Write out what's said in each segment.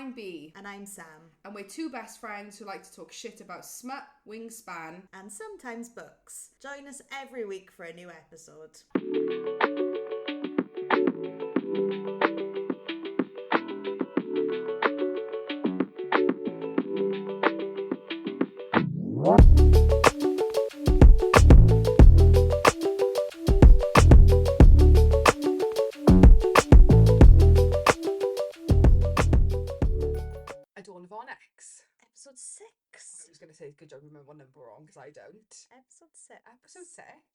I'm B. And I'm Sam. And we're two best friends who like to talk shit about smut, wingspan, and sometimes books. Join us every week for a new episode. A Dawn of Onyx. Episode 6. I was going to say, good job remember one number wrong, because I don't. Episode 6. Episode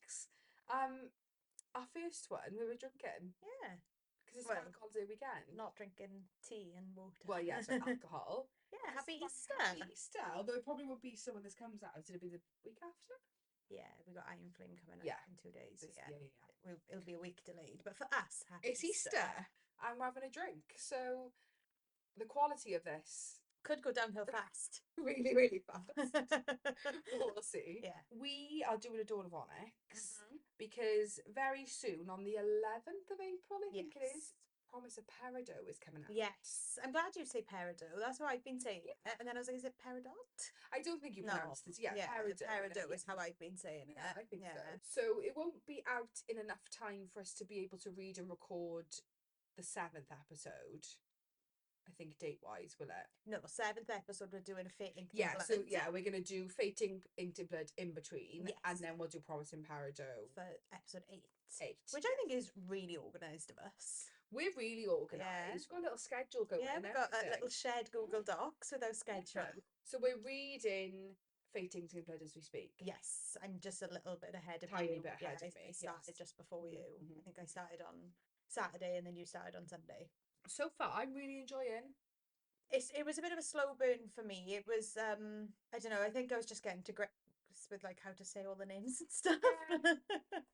6. Our first one, we were drinking. Yeah. Because it's bank holiday weekend. Not drinking tea and water. Well, yeah, so alcohol. Yeah, happy Easter. Happy Easter. Although it probably won't be so when this comes out. It'll be the week after. Yeah, we got Iron Flame coming out in 2 days. It'll be a week delayed. But for us, happy It's Easter. And we're having a drink. So the quality of this could go downhill fast. Really, really fast. We'll see. Yeah. We are doing a Dawn of Onyx because very soon, on the 11th of April, I think it is, Promise of Peridot is coming out. Yes. I'm glad you say Peridot. That's what I've been saying. Yeah. And then I was like, is it Peridot? I don't think you pronounced it. Yeah, Peridot. Peridot is how I've been saying it. Yeah, I think so. So it won't be out in enough time for us to be able to read and record the 7th episode. I think date-wise, will it? No, 7th episode we're doing a Fate Inked in Blood. So we're going to do Fate Inked in Blood in between. Yes. And then we'll do Promise in Peridot. For episode 8. Which Yes. I think is really organised of us. We're really organised. Yeah. We've got a little schedule going. Yeah, we've got a little shared Google Docs with our schedule. Yeah. So we're reading Fate Inked in Blood as we speak. Yes, I'm just a little bit ahead of Tiny you. bit ahead of me. I started just before you. I think I started on Saturday and then you started on Sunday. So far, I'm really enjoying. It was a bit of a slow burn for me. It was I don't know, I think I was just getting to grips with like how to say all the names and stuff.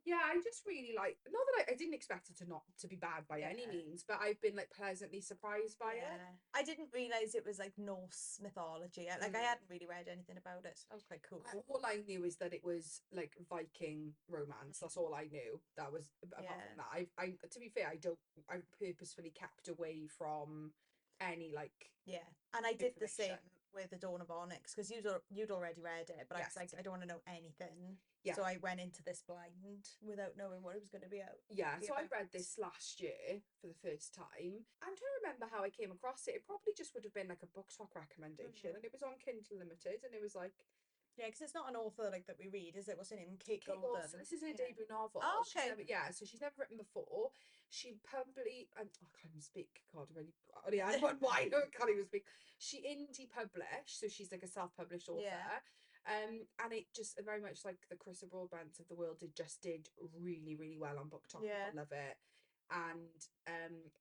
Yeah, I just really like, not that I didn't expect it to be bad by any means, but I've been like pleasantly surprised by it. I didn't realise it was like Norse mythology. I hadn't really read anything about it. That was quite cool. All I knew is that it was like Viking romance. That's all I knew. That was apart from that. I to be fair, I purposefully kept away from any like and I did the same with the Dawn of Onyx because you'd already read it, but I was like, I don't want to know anything. So I went into this blind without knowing what it was going to be out. So I read this last year for the first time. I'm trying to remember how I came across it. It probably just would have been like a book talk recommendation, and it was on Kindle Limited, and it was like. Yeah, because it's not an author like that we read, is it? What's her name? Kate Golden. So this is her debut novel. Oh, okay. So she's never written before. She probably, I can't even speak. God, I had one wine. I can't even speak. She indie published, so she's like a self-published author. Yeah. And it just very much like the Carissa Broadbents of the world did really, really well on Book Talk. I love it. And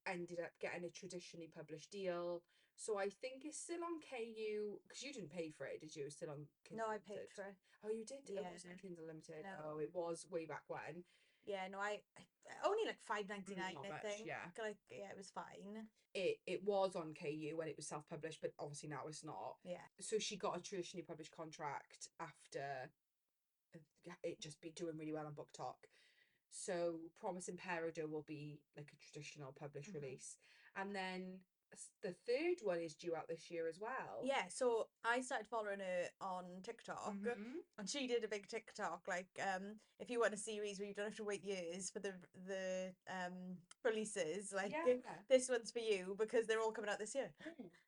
ended up getting a traditionally published deal. So I think it's still on KU, because you didn't pay for it, did you? It's still on Kindle Limited. I paid for it. Oh, you did? Yeah. It wasn't Kindle Limited. No. Oh, it was way back when. Yeah, no, I only like $5.99, I think. Yeah. Like, it was fine. It was on KU when it was self-published, but obviously now it's not. Yeah. So she got a traditionally published contract after it just be doing really well on Book Talk. So Promise in Peridot will be like a traditional published release. And then the third one is due out this year as well. Yeah, so I started following her on TikTok, and she did a big TikTok like, if you want a series where you don't have to wait years for the releases, like this one's for you because they're all coming out this year.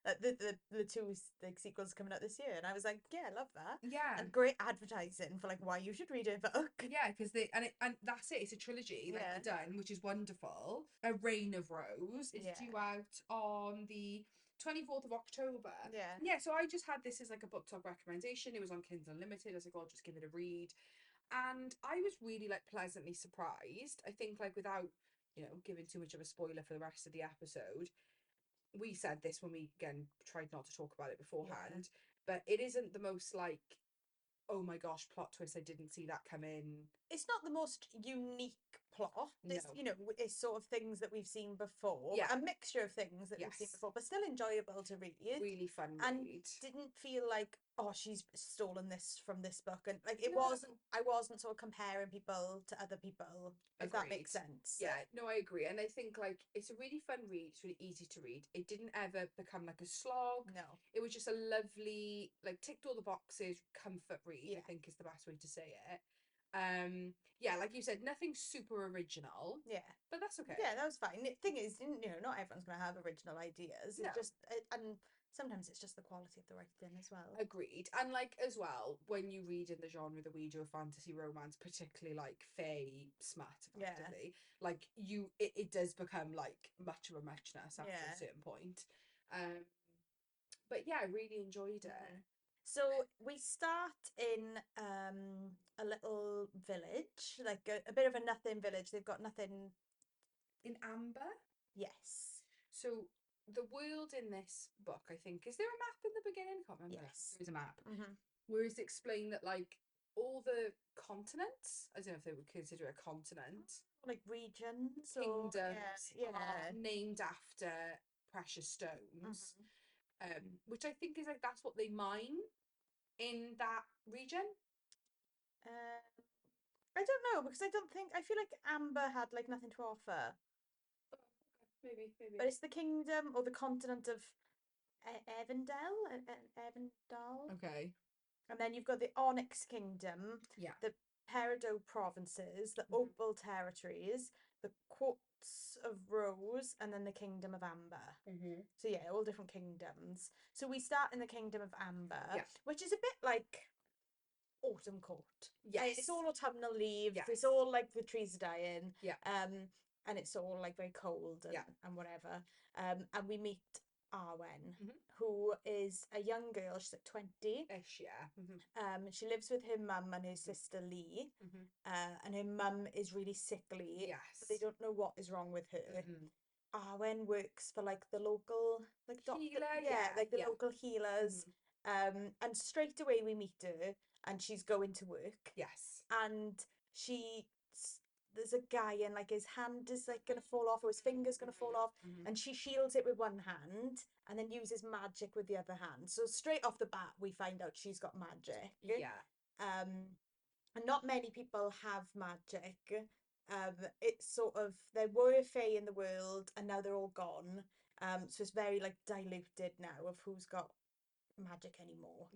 The two like sequels coming out this year, and I was like, yeah, I love that. Yeah, and great advertising for like why you should read a book. Yeah, because and that's it. It's a trilogy like they're done, which is wonderful. A Reign of Rose is due out on the 24th of October. Yeah, so I just had this as like a book talk recommendation. It was on Kindle Unlimited. I was like, I'll just give it a read. And I was really like pleasantly surprised. I think like without, giving too much of a spoiler for the rest of the episode, we said this when we again tried not to talk about it beforehand, but it isn't the most like, oh my gosh, plot twist, I didn't see that come in. It's not the most unique plot. It's, No. you know, it's sort of things that we've seen before. Yeah. A mixture of things that we've seen before, but still enjoyable to read. Really fun and read. didn't feel like, oh, she's stolen this from this book, and like it wasn't. I wasn't sort of comparing people to other people, if that makes sense. Yeah, no, I agree, and I think like it's a really fun read. It's really easy to read. It didn't ever become like a slog. No, it was just a lovely, like, ticked all the boxes comfort read. I think is the best way to say it. Yeah, like you said, nothing super original. Yeah, but that's okay. Yeah, that was fine. The thing is, you know, not everyone's going to have original ideas. No. It's just, and sometimes it's just the quality of the writing as well. Agreed. And like as well, when you read in the genre that we do, a fantasy romance, particularly like fae smut, effectively, like it does become like much of a muchness after a certain point. But yeah, I really enjoyed it. So we start in a little village, like a bit of a nothing village. They've got nothing. In Amber? Yes. So the world in this book, I think, is there a map in the beginning? I can't remember. Yes. There is a map. Where it's explained that like all the continents, I don't know if they would consider it a continent, like regions, kingdoms, are named after precious stones. Which I think is like that's what they mine in that region. I don't know, because I feel like Amber had like nothing to offer. Maybe. But it's the kingdom or the continent of Evendell. Okay. And then you've got the Onyx Kingdom, the Peridot provinces, the Opal territories, the Quartz of Rose, and then the Kingdom of Amber. So yeah, all different kingdoms. So we start in the Kingdom of Amber, which is a bit like Autumn Court. Yes. It's all autumnal leaves. It's all like the trees are dying. And it's all like very cold and whatever. And we meet Arwen, who is a young girl. She's like 20-ish, she lives with her mum and her sister Lee, and her mum is really sickly. But they don't know what is wrong with her. Arwen works for like the local like doctor, the local healers, and straight away we meet her and she's going to work. And there's a guy and like his hand is like gonna fall off or his finger's gonna fall off, and she shields it with one hand and then uses magic with the other hand. So straight off the bat we find out she's got magic. And not many people have magic. It's sort of, there were fae in the world and now they're all gone. So it's very like diluted now of who's got magic anymore.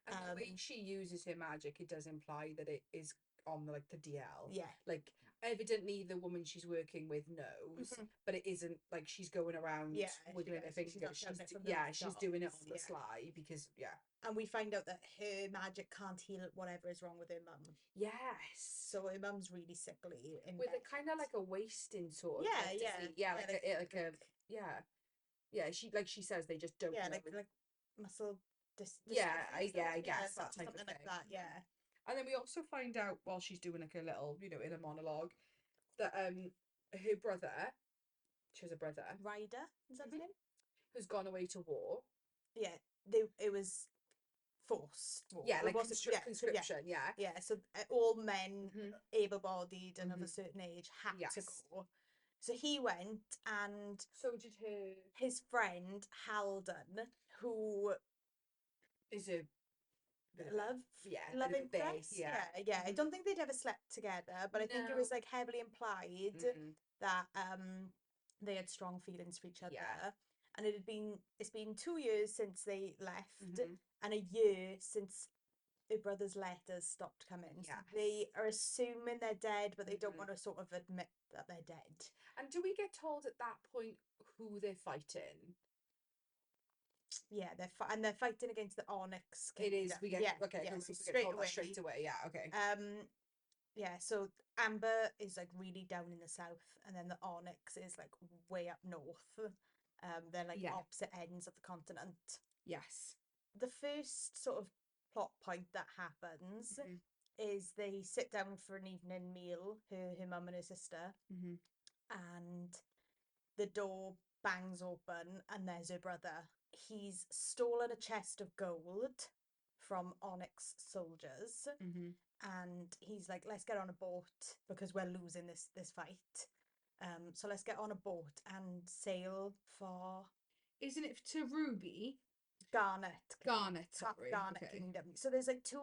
And the way she uses her magic, it does imply that it is on the, like the DL. Like evidently the woman she's working with knows, but it isn't like she's going around wiggling her fingers. She's doing it on the sly because and we find out that her magic can't heal whatever is wrong with her mum. So her mum's really sickly with a kind of like a wasting sort of she says they just don't like muscle I guess that type of thing. Like that, And then we also find out while she's doing like a little, in a monologue, that her brother, she has a brother, Ryder, is that his name? Who's gone away to war. It was forced war. Like conscription. So all men able-bodied and of a certain age had to go. So he went, and so did his friend Halden, who is a love interest. I don't think they'd ever slept together, but I think it was like heavily implied that they had strong feelings for each other. And it's been 2 years since they left, and a year since their brother's letters stopped coming. So they are assuming they're dead, but they don't want to sort of admit that they're dead. And do we get told at that point who they're fighting? They're fighting against the Onyx Kingdom. It is. We get straight away. Okay. So Amber is like really down in the south, and then the Onyx is like way up north. They're like opposite ends of the continent. The first sort of plot point that happens is they sit down for an evening meal, her mum and her sister, and the door bangs open and there's her brother. He's stolen a chest of gold from Onyx soldiers, and he's like, let's get on a boat because we're losing this fight. So let's get on a boat and sail for... Isn't it to Ruby? Garnet. Sorry. Garnet Kingdom. So there's like 2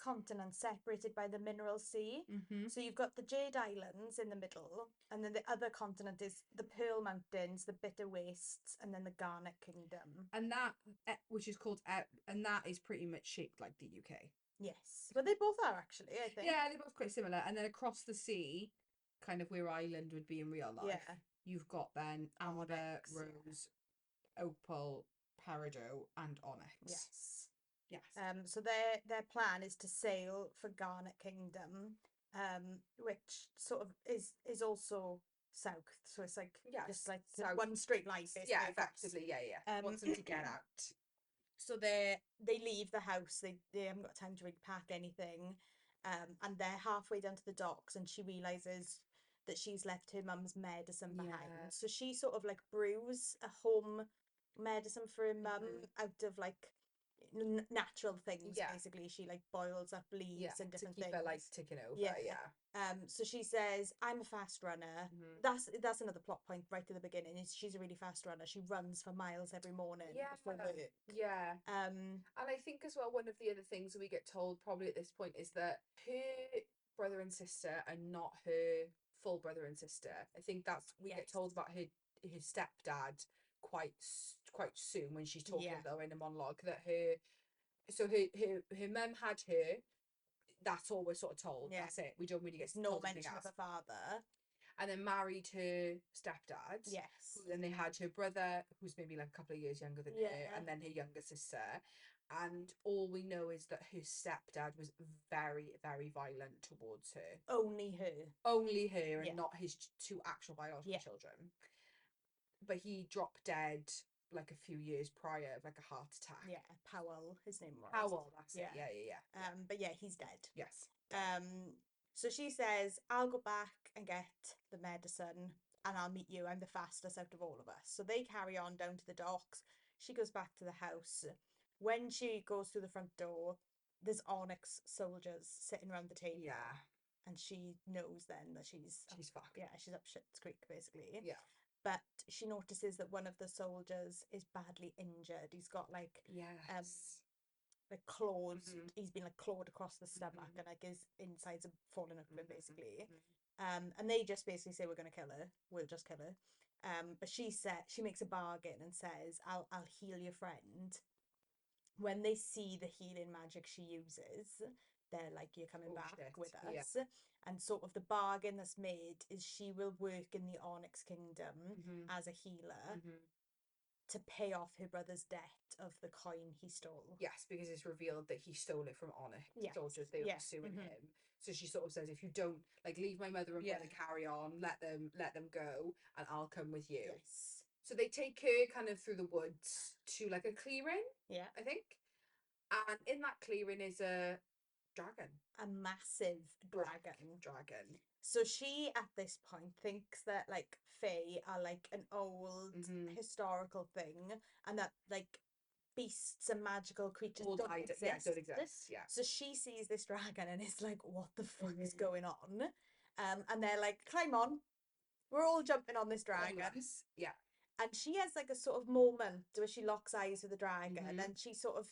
continents separated by the Mineral Sea. So you've got the Jade Islands in the middle, and then the other continent is the Pearl Mountains, the Bitter Wastes, and then the Garnet Kingdom. And that, which is called, and that is pretty much shaped like the UK. Yes, but they both are actually, I think. Yeah, they're both quite similar. And then across the sea, kind of where Ireland would be in real life, you've got then Amber, Rose, Opal, Peridot, and Onyx. Yes. So their plan is to sail for Garnet Kingdom, which sort of is also south. So it's like just like south. One straight line. Yeah, effectively. Yeah. Wants them to get out. So they leave the house. They haven't got time to really pack anything, and they're halfway down to the docks, and she realizes that she's left her mum's medicine behind. So she sort of like brews a home medicine for her mum out of like natural things. Basically, she like boils up leaves and different to keep things. her like ticking over. So she says, I'm a fast runner. That's another plot point right at the beginning, is she's a really fast runner. She runs for miles every morning before work. And I think as well, one of the other things that we get told probably at this point is that her brother and sister are not her full brother and sister. I think that's we get told about her stepdad quite soon when she's talking though in a monologue, that her mum had her. That's all we're sort of told. That's it. We don't really get no mention of her father. And then married her stepdad. Yes. Then they had her brother, who's maybe like a couple of years younger than her, and then her younger sister. And all we know is that her stepdad was very, very violent towards her. Only her, and not his 2 actual biological children. But he dropped dead like a few years prior of like a heart attack. Yeah, Powell, his name was. Powell, that's it. Yeah. But yeah, he's dead. Yes. So she says, I'll go back and get the medicine and I'll meet you. I'm the fastest out of all of us. So they carry on down to the docks. She goes back to the house. When she goes through the front door, there's Onyx soldiers sitting around the table. Yeah. And she knows then that she's fucked. Yeah, she's up shit's creek, basically. Yeah. But she notices that one of the soldiers is badly injured. He's got like claws. He's been like clawed across the stomach, and like his insides are falling up him, basically. And they just basically say, we're gonna kill her. We'll just kill her. But she makes a bargain and says, I'll heal your friend. When they see the healing magic she uses, they're like, you're coming back with us. And sort of the bargain that's made is she will work in the Onyx Kingdom as a healer to pay off her brother's debt of the coin he stole. Yes, because it's revealed that he stole it from Onyx soldiers. They were pursuing him. So she sort of says, if you don't like leave my mother and brother, carry on, let them go, and I'll come with you. Yes. So they take her kind of through the woods to like a clearing. Yeah. I think. And in that clearing is a dragon. A massive dragon. So she, at this point, thinks that like Fae are like an old historical thing, and that like beasts and magical creatures don't exist. Yeah, don't exist. Yeah. So she sees this dragon and is like, what the fuck is going on? And they're like, climb on. We're all jumping on this dragon. Yeah. And she has like a sort of moment where she locks eyes with the dragon, and she sort of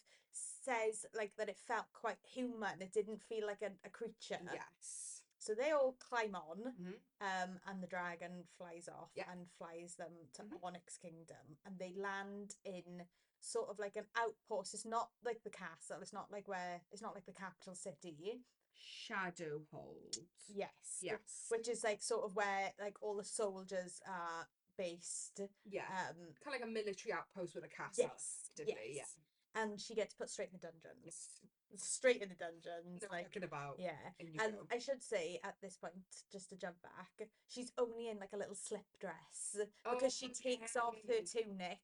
says like that it felt quite human. It didn't feel like a creature. Yes. So they all climb on, and the dragon flies off and flies them to Onyx Kingdom, and they land in sort of like an outpost. It's not like the castle. It's not like the capital city. Shadowhold. Yes. Which is like sort of where like all the soldiers are based. Yeah. Kind of like a military outpost with a castle. Yes. Yeah. And she gets put straight in the dungeons. Straight in the dungeons. No talking about. Yeah. And I should say at this point, just to jump back, she's only in like a little slip dress because she takes off her tunic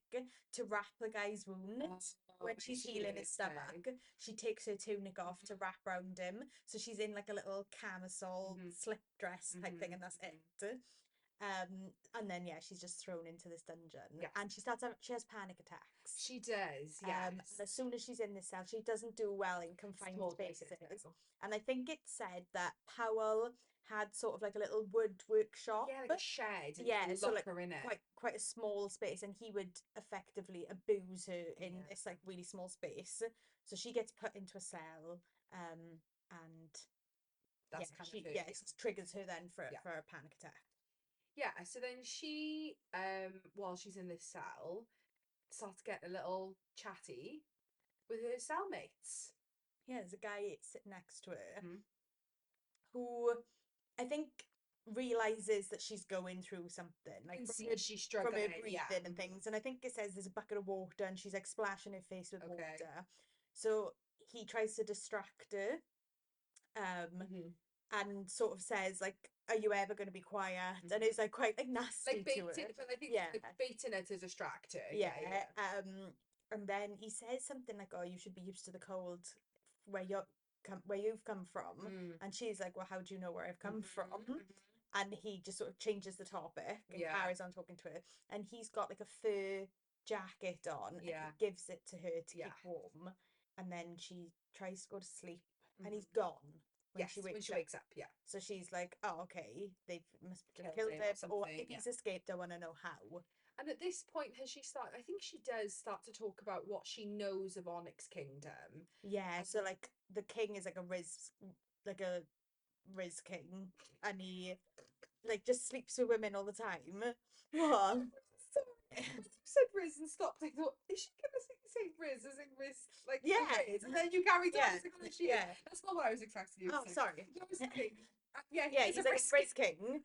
to wrap the guy's wound. When she's healing his stomach, she takes her tunic off to wrap around him. So she's in like a little camisole slip dress type thing, and that's it. And then she's just thrown into this dungeon, Yeah. and she has panic attacks. She does, yes. And as soon as she's in this cell, she doesn't do well in confined spaces. And I think it said that Powell had sort of like a little wood workshop. Yeah, like a shed. Yeah, so like in it. Quite a small space, and he would effectively abuse her in this like really small space. So she gets put into a cell, and that's kind of her. it triggers her then for a panic attack. Yeah, so then she, while she's in this cell, starts getting a little chatty with her cellmates. Yeah, there's a guy sitting next to her who I think realizes that she's going through something, like she's struggling from her breathing and things. And I think it says there's a bucket of water, and she's like splashing her face with water. So he tries to distract her, and sort of says like, "Are you ever going to be quiet?" And it's like quite like nasty like baiting, to her. but I think like baiting her to distract her. Yeah. And then he says something like, "Oh, you should be used to the cold where you've come from." And she's like, "Well, how do you know where I've come from?" And he just sort of changes the topic and carries on talking to her. And he's got like a fur jacket on, and he gives it to her to keep warm. And then she tries to go to sleep, and he's gone when she wakes up. Yeah. So she's like, "Oh, okay, they must have killed him, or if he's escaped, I want to know how." And at this point, has she started? I think she does start to talk about what she knows of Onyx Kingdom. Yeah, so like the king is like a Riz king, and he like just sleeps with women all the time. What? You said Riz and stopped. I thought, is she gonna say Riz as in Riz, like Riz? And then you carried on. That's not what I was expecting you to say. Sorry. I was thinking, yeah, he's like a Riz king,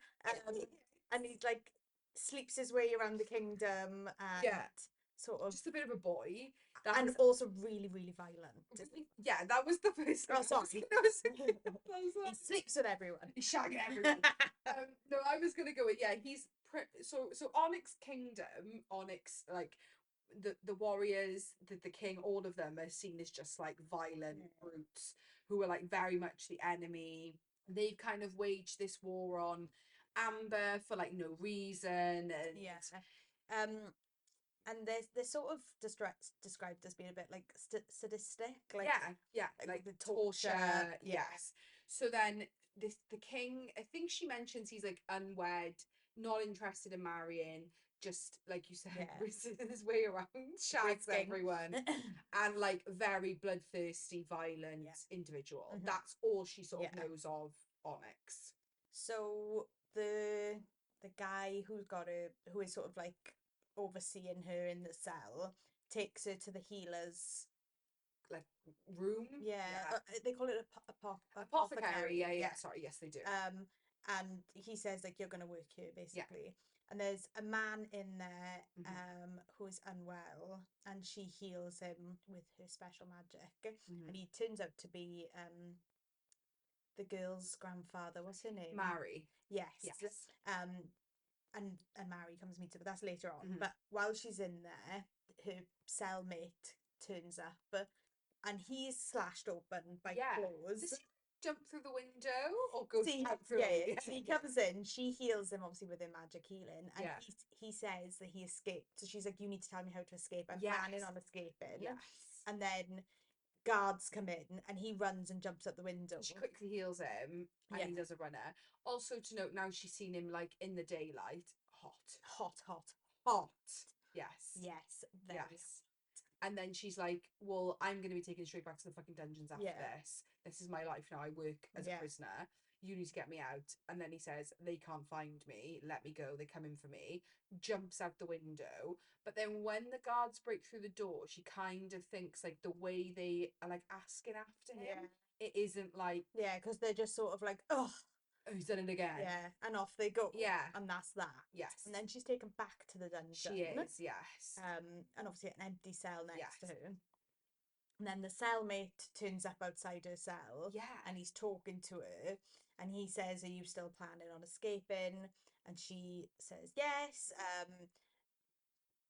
and he's like sleeps his way around the kingdom, and sort of just a bit of a boy, and also really, really violent. Yeah, that was the first. Oh, sorry. He sleeps with everyone. He's shagging everyone. No, I was gonna go with he's so Onyx Kingdom, Onyx, like the warriors, the king, all of them are seen as just like violent brutes who are like very much the enemy. They've kind of waged this war on Amber for like no reason, and and they're sort of described as being a bit like sadistic, like like the torture. Yes. So then the king, I think she mentions he's like unwed, not interested in marrying, just like you said, whizzing his way around, shags everyone, and like very bloodthirsty, violent individual. That's all she sort of knows of Onyx. So the guy who is sort of like overseeing her in the cell takes her to the healer's like room. They call it apothecary. Sorry, yes they do. And he says like, you're gonna work here basically. And there's a man in there who's unwell, and she heals him with her special magic. And he turns out to be the girl's grandfather. What's her name? Mary. Yes. And Mary comes to meet her, but that's later on. But while she's in there, her cellmate turns up, and he's slashed open by claws. Does he jump through the window or go out through? So he comes in, she heals him obviously with her magic healing, and he says that he escaped. So she's like, "You need to tell me how to escape. I'm planning on escaping." And then guards come in, and he runs and jumps out the window. She quickly heals him, and he does a runner. Also to note, now she's seen him like in the daylight, hot. Yes. And then she's like, "Well, I'm going to be taken straight back to the fucking dungeons after this. This is my life now. I work as a prisoner. You need to get me out." And then he says, "They can't find me. Let me go. They come in for me." Jumps out the window. But then when the guards break through the door, she kind of thinks like the way they are like asking after him, it isn't like... because they're just sort of like, "Oh, he's done it again." And off they go. And that's that. Yes. And then she's taken back to the dungeon. She is, yes. And obviously an empty cell next to her. And then the cellmate turns up outside her cell. And he's talking to her. And he says, "Are you still planning on escaping?" And she says, "Yes."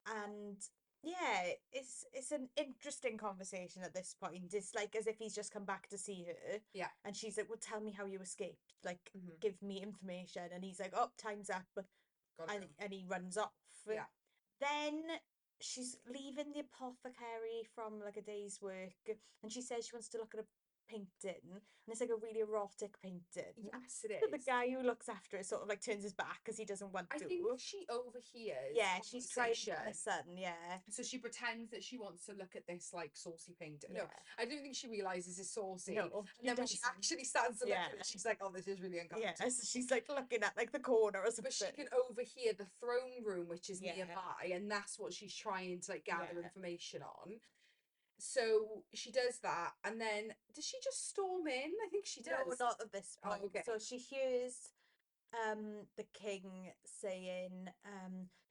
And it's an interesting conversation at this point. It's like as if he's just come back to see her. And she's like, "Well, tell me how you escaped. Like, give me information." And he's like, "Oh, time's up. and he runs off. Yeah. Then she's leaving the apothecary from like a day's work, and she says she wants to look at a painting, and it's like a really erotic painting. Yes, it So the is. guy who looks after it sort of like turns his back because he doesn't want to. I think she overhears. Yeah, she's trying to listen. Yeah. So she pretends that she wants to look at this like saucy painting. Yeah. No, I don't think she realizes it's saucy. No, and then when she actually stands to look at it, she's like, "Oh, this is really uncomfortable." Yeah, so she's like looking at like the corner or something. But she can overhear the throne room, which is nearby, and that's what she's trying to like gather information on. So she does that, and then does she just storm in? I think she does. No, not at this point. Oh, okay. So she hears the king saying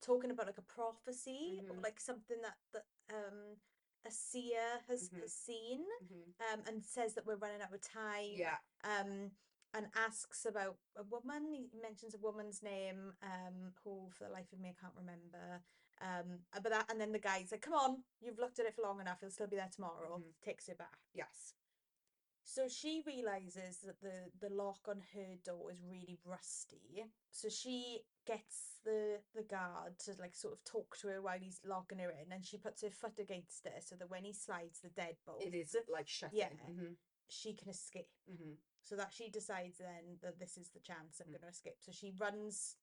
talking about like a prophecy or like something that a seer has seen, and says that we're running out of time. Yeah. And asks about a woman. He mentions a woman's name, who for the life of me I can't remember. But that, and then the guy's like, "Come on, you've looked at it for long enough. He'll still be there tomorrow." Takes it back. Yes. So she realizes that the lock on her door is really rusty. So she gets the guard to like sort of talk to her while he's locking her in, and she puts her foot against it so that when he slides the deadbolt, it is like shutting. Yeah, she can escape. So that she decides then that this is the chance I'm going to escape. So she runs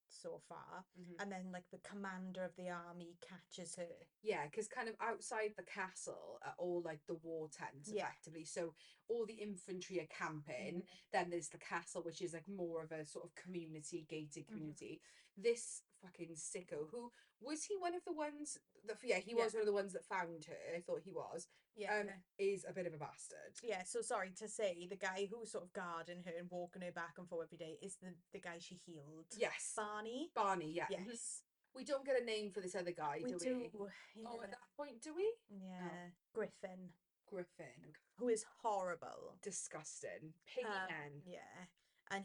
so far, and then like the commander of the army catches her. Yeah, because kind of outside the castle are all like the war tents effectively. So all the infantry are camping. Then there's the castle, which is like more of a sort of community, gated community. This fucking sicko, who was he one of the ones that he was one of the ones that found her. I thought he was. Is a bit of a bastard. Yeah, so sorry to say, the guy who's sort of guarding her and walking her back and forth every day is the guy she healed. Yes. Barney, yeah. Yes. We don't get a name for this other guy, do we? Yeah. Oh, at that point, do we? Yeah. Oh. Griffin. Griffin. Who is horrible. Disgusting. Piggy man. Yeah. And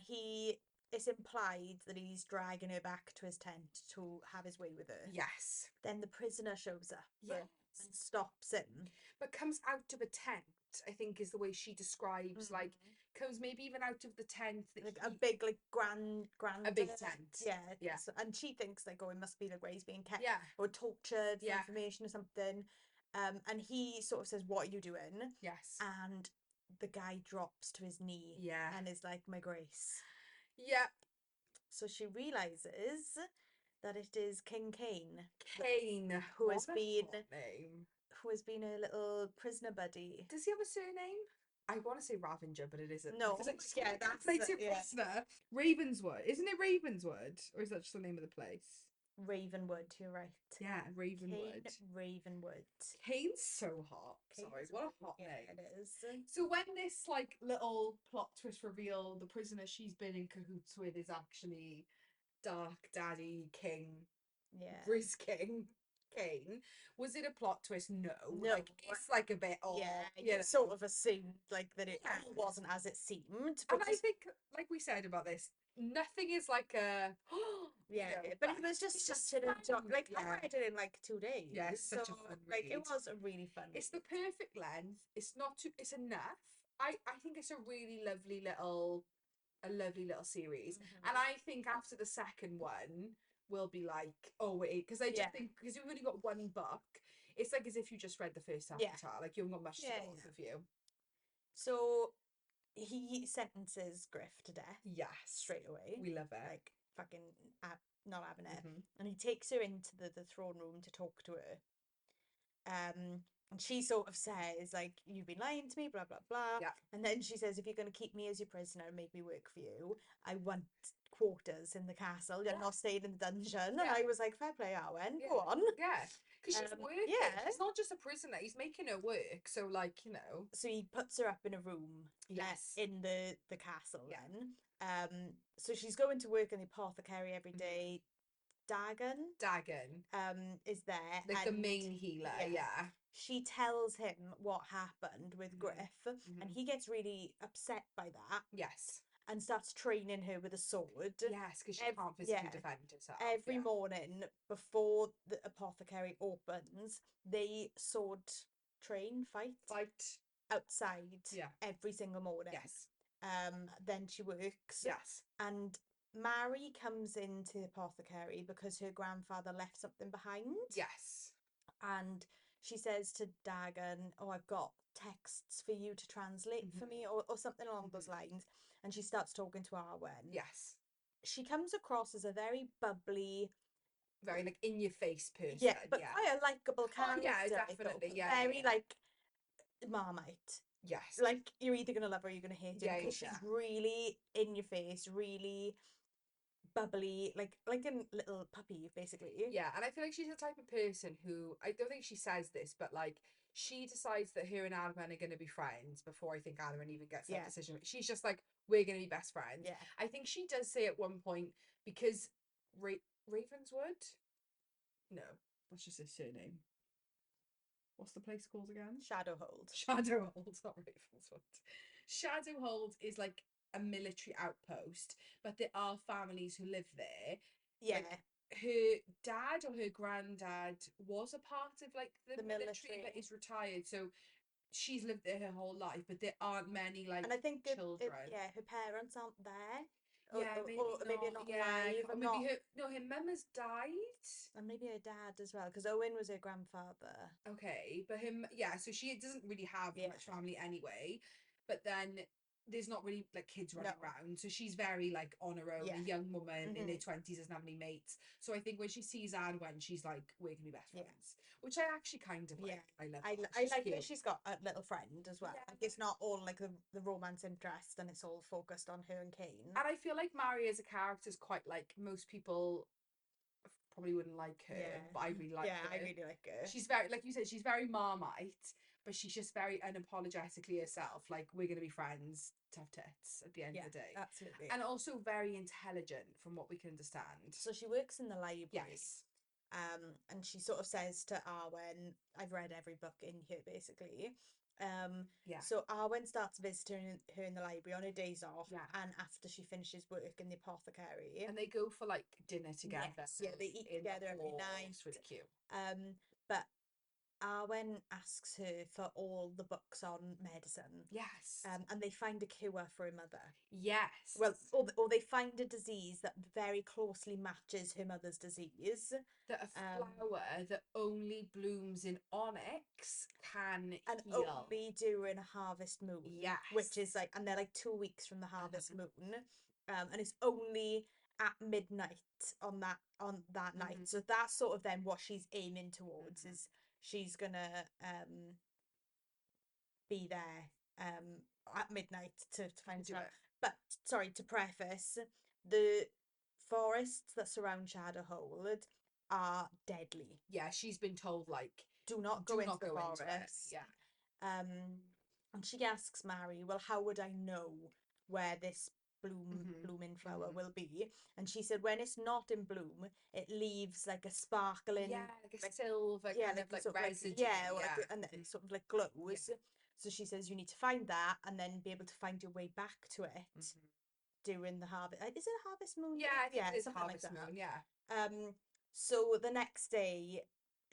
it's implied that he's dragging her back to his tent to have his way with her. Yes. Then the prisoner shows up. Yes. And stops him. But comes out of a tent, I think is the way she describes, like, comes maybe even out of the tent. Like a big, like, grand... A big tent. Yeah. Yeah. So, and she thinks, like, oh, it must be, like, where he's being kept. Yeah. Or tortured for information or something. And he sort of says, "What are you doing?" Yes. And the guy drops to his knee. Yeah. And is like, "My grace." Yeah. So she realizes that it is King Kane. Kane. Who has been a little prisoner buddy. Does he have a surname? I want to say Ravenger, but it isn't. No. That's prisoner. Ravenswood. Isn't it Ravenswood? Or is that just the name of the place? Ravenwood, you're right. Yeah, Ravenwood. Ravenwood. Kane's so hot. Sorry, what a hot name. It is. So when this like little plot twist reveal, the prisoner she's been in cahoots with is actually Dark Daddy King. Yeah. Grizz King. Kane. Was it a plot twist? No. Like it's like a bit off. Yeah, you sort of assumed like that it wasn't as it seemed. But I think, like we said about this, nothing is like a but it was just like I read it in like 2 days. Yeah, such a fun read. Like it was a really fun It's the perfect length. It's not too, it's enough. I think it's a really lovely little series. And I think after the second one we'll be like, oh wait, because I just think because you've only got one book, it's like as if you just read the first Avatar. Like you haven't got much to both of you. So he sentences Griff to death. Yes. Straight away. We love it. Like fucking not having it. And he takes her into the throne room to talk to her. And she sort of says, like, "You've been lying to me, blah, blah, blah." Yeah. And then she says, "If you're going to keep me as your prisoner and make me work for you, I want quarters in the castle. You're not staying in the dungeon." And I was like, fair play, Arwen. Go on. Yeah. Because she's working. Yeah. She's not just a prisoner. He's making her work. So, like, you know. So he puts her up in a room. Yes. In the castle then. So she's going to work in the apothecary every day. Dagon is there. Like the main healer, yeah. She tells him what happened with Griff, and he gets really upset by that. Yes. And starts training her with a sword. Yes, because she can't physically defend herself. Every morning before the apothecary opens, they fight outside. Yeah. Every single morning. Yes. Then she works. Yes. And Mary comes into the apothecary because her grandfather left something behind. Yes. And she says to Dagon, "Oh, I've got texts for you to translate for me," or something along those lines. And she starts talking to Arwen. Yes. She comes across as a very bubbly, very like in your face person. Yeah, but quite a likable character. Oh, yeah, definitely. Yeah. Very like Marmite. Yes. Like you're either gonna love her or you're gonna hate her because she's really in your face, really bubbly, like a little puppy, basically. Yeah, and I feel like she's the type of person who, I don't think she says this, but like she decides that her and Arwen are going to be friends before I think Arwen even gets that decision. She's just like, we're going to be best friends. Yeah. I think she does say at one point, because Ravenswood? No, that's just his surname. What's the place called again? Shadowhold. Shadowhold, not Ravenswood. Shadowhold is like a military outpost, but there are families who live there. Yeah. Like, her dad or her granddad was a part of like the military, but is retired, so she's lived there her whole life, but there aren't many like, and I think children. Her parents aren't there. Yeah, maybe not alive. or maybe her mum has died, and maybe her dad as well, because Owen was her grandfather. Okay, but so she doesn't really have much family anyway, but then there's not really like kids running around, so she's very like on her own, a young woman in her 20s, doesn't have any mates. So I think when she sees Arwen, she's like, we're gonna be best friends, which I actually kind of like. I love her. I like that she's got a little friend as well. Like it's not all like the romance interest and it's all focused on her and Kane. And I feel like Mary as a character is quite like, most people probably wouldn't like her, but I really like her. I really like her. She's very, like you said, she's very Marmite, but she's just very unapologetically herself. Like, we're gonna be friends, tough tits at the end of the day. Absolutely. And also very intelligent from what we can understand. So she works in the library. Yes. And she sort of says to Arwen, I've read every book in here basically. So Arwen starts visiting her in the library on her days off, and after she finishes work in the apothecary. And they go for like dinner together. Yes, yeah, they eat together every night. It's really cute. But Arwen asks her for all the books on medicine. Yes. And they find a cure for her mother. Yes. Well, or they find a disease that very closely matches her mother's disease. That a flower that only blooms in Onyx can heal. Only during a harvest moon. Yes. Which is like, and they're like 2 weeks from the harvest moon. And it's only at midnight on that night. So that's sort of then what she's aiming towards, is she's gonna be there at midnight to find it. But sorry, to preface, the forests that surround Shadowhold are deadly. Yeah, she's been told like, do not go into the forest. And she asks Mary, well, how would I know where this blooming flower will be? And she said, when it's not in bloom, it leaves like a sparkling, like a silver kind of like residue, and it sort of like glows. So she says you need to find that and then be able to find your way back to it during the harvest. Is it a harvest moon? Yeah, I think it is something harvest like that. moon. Yeah. So the next day,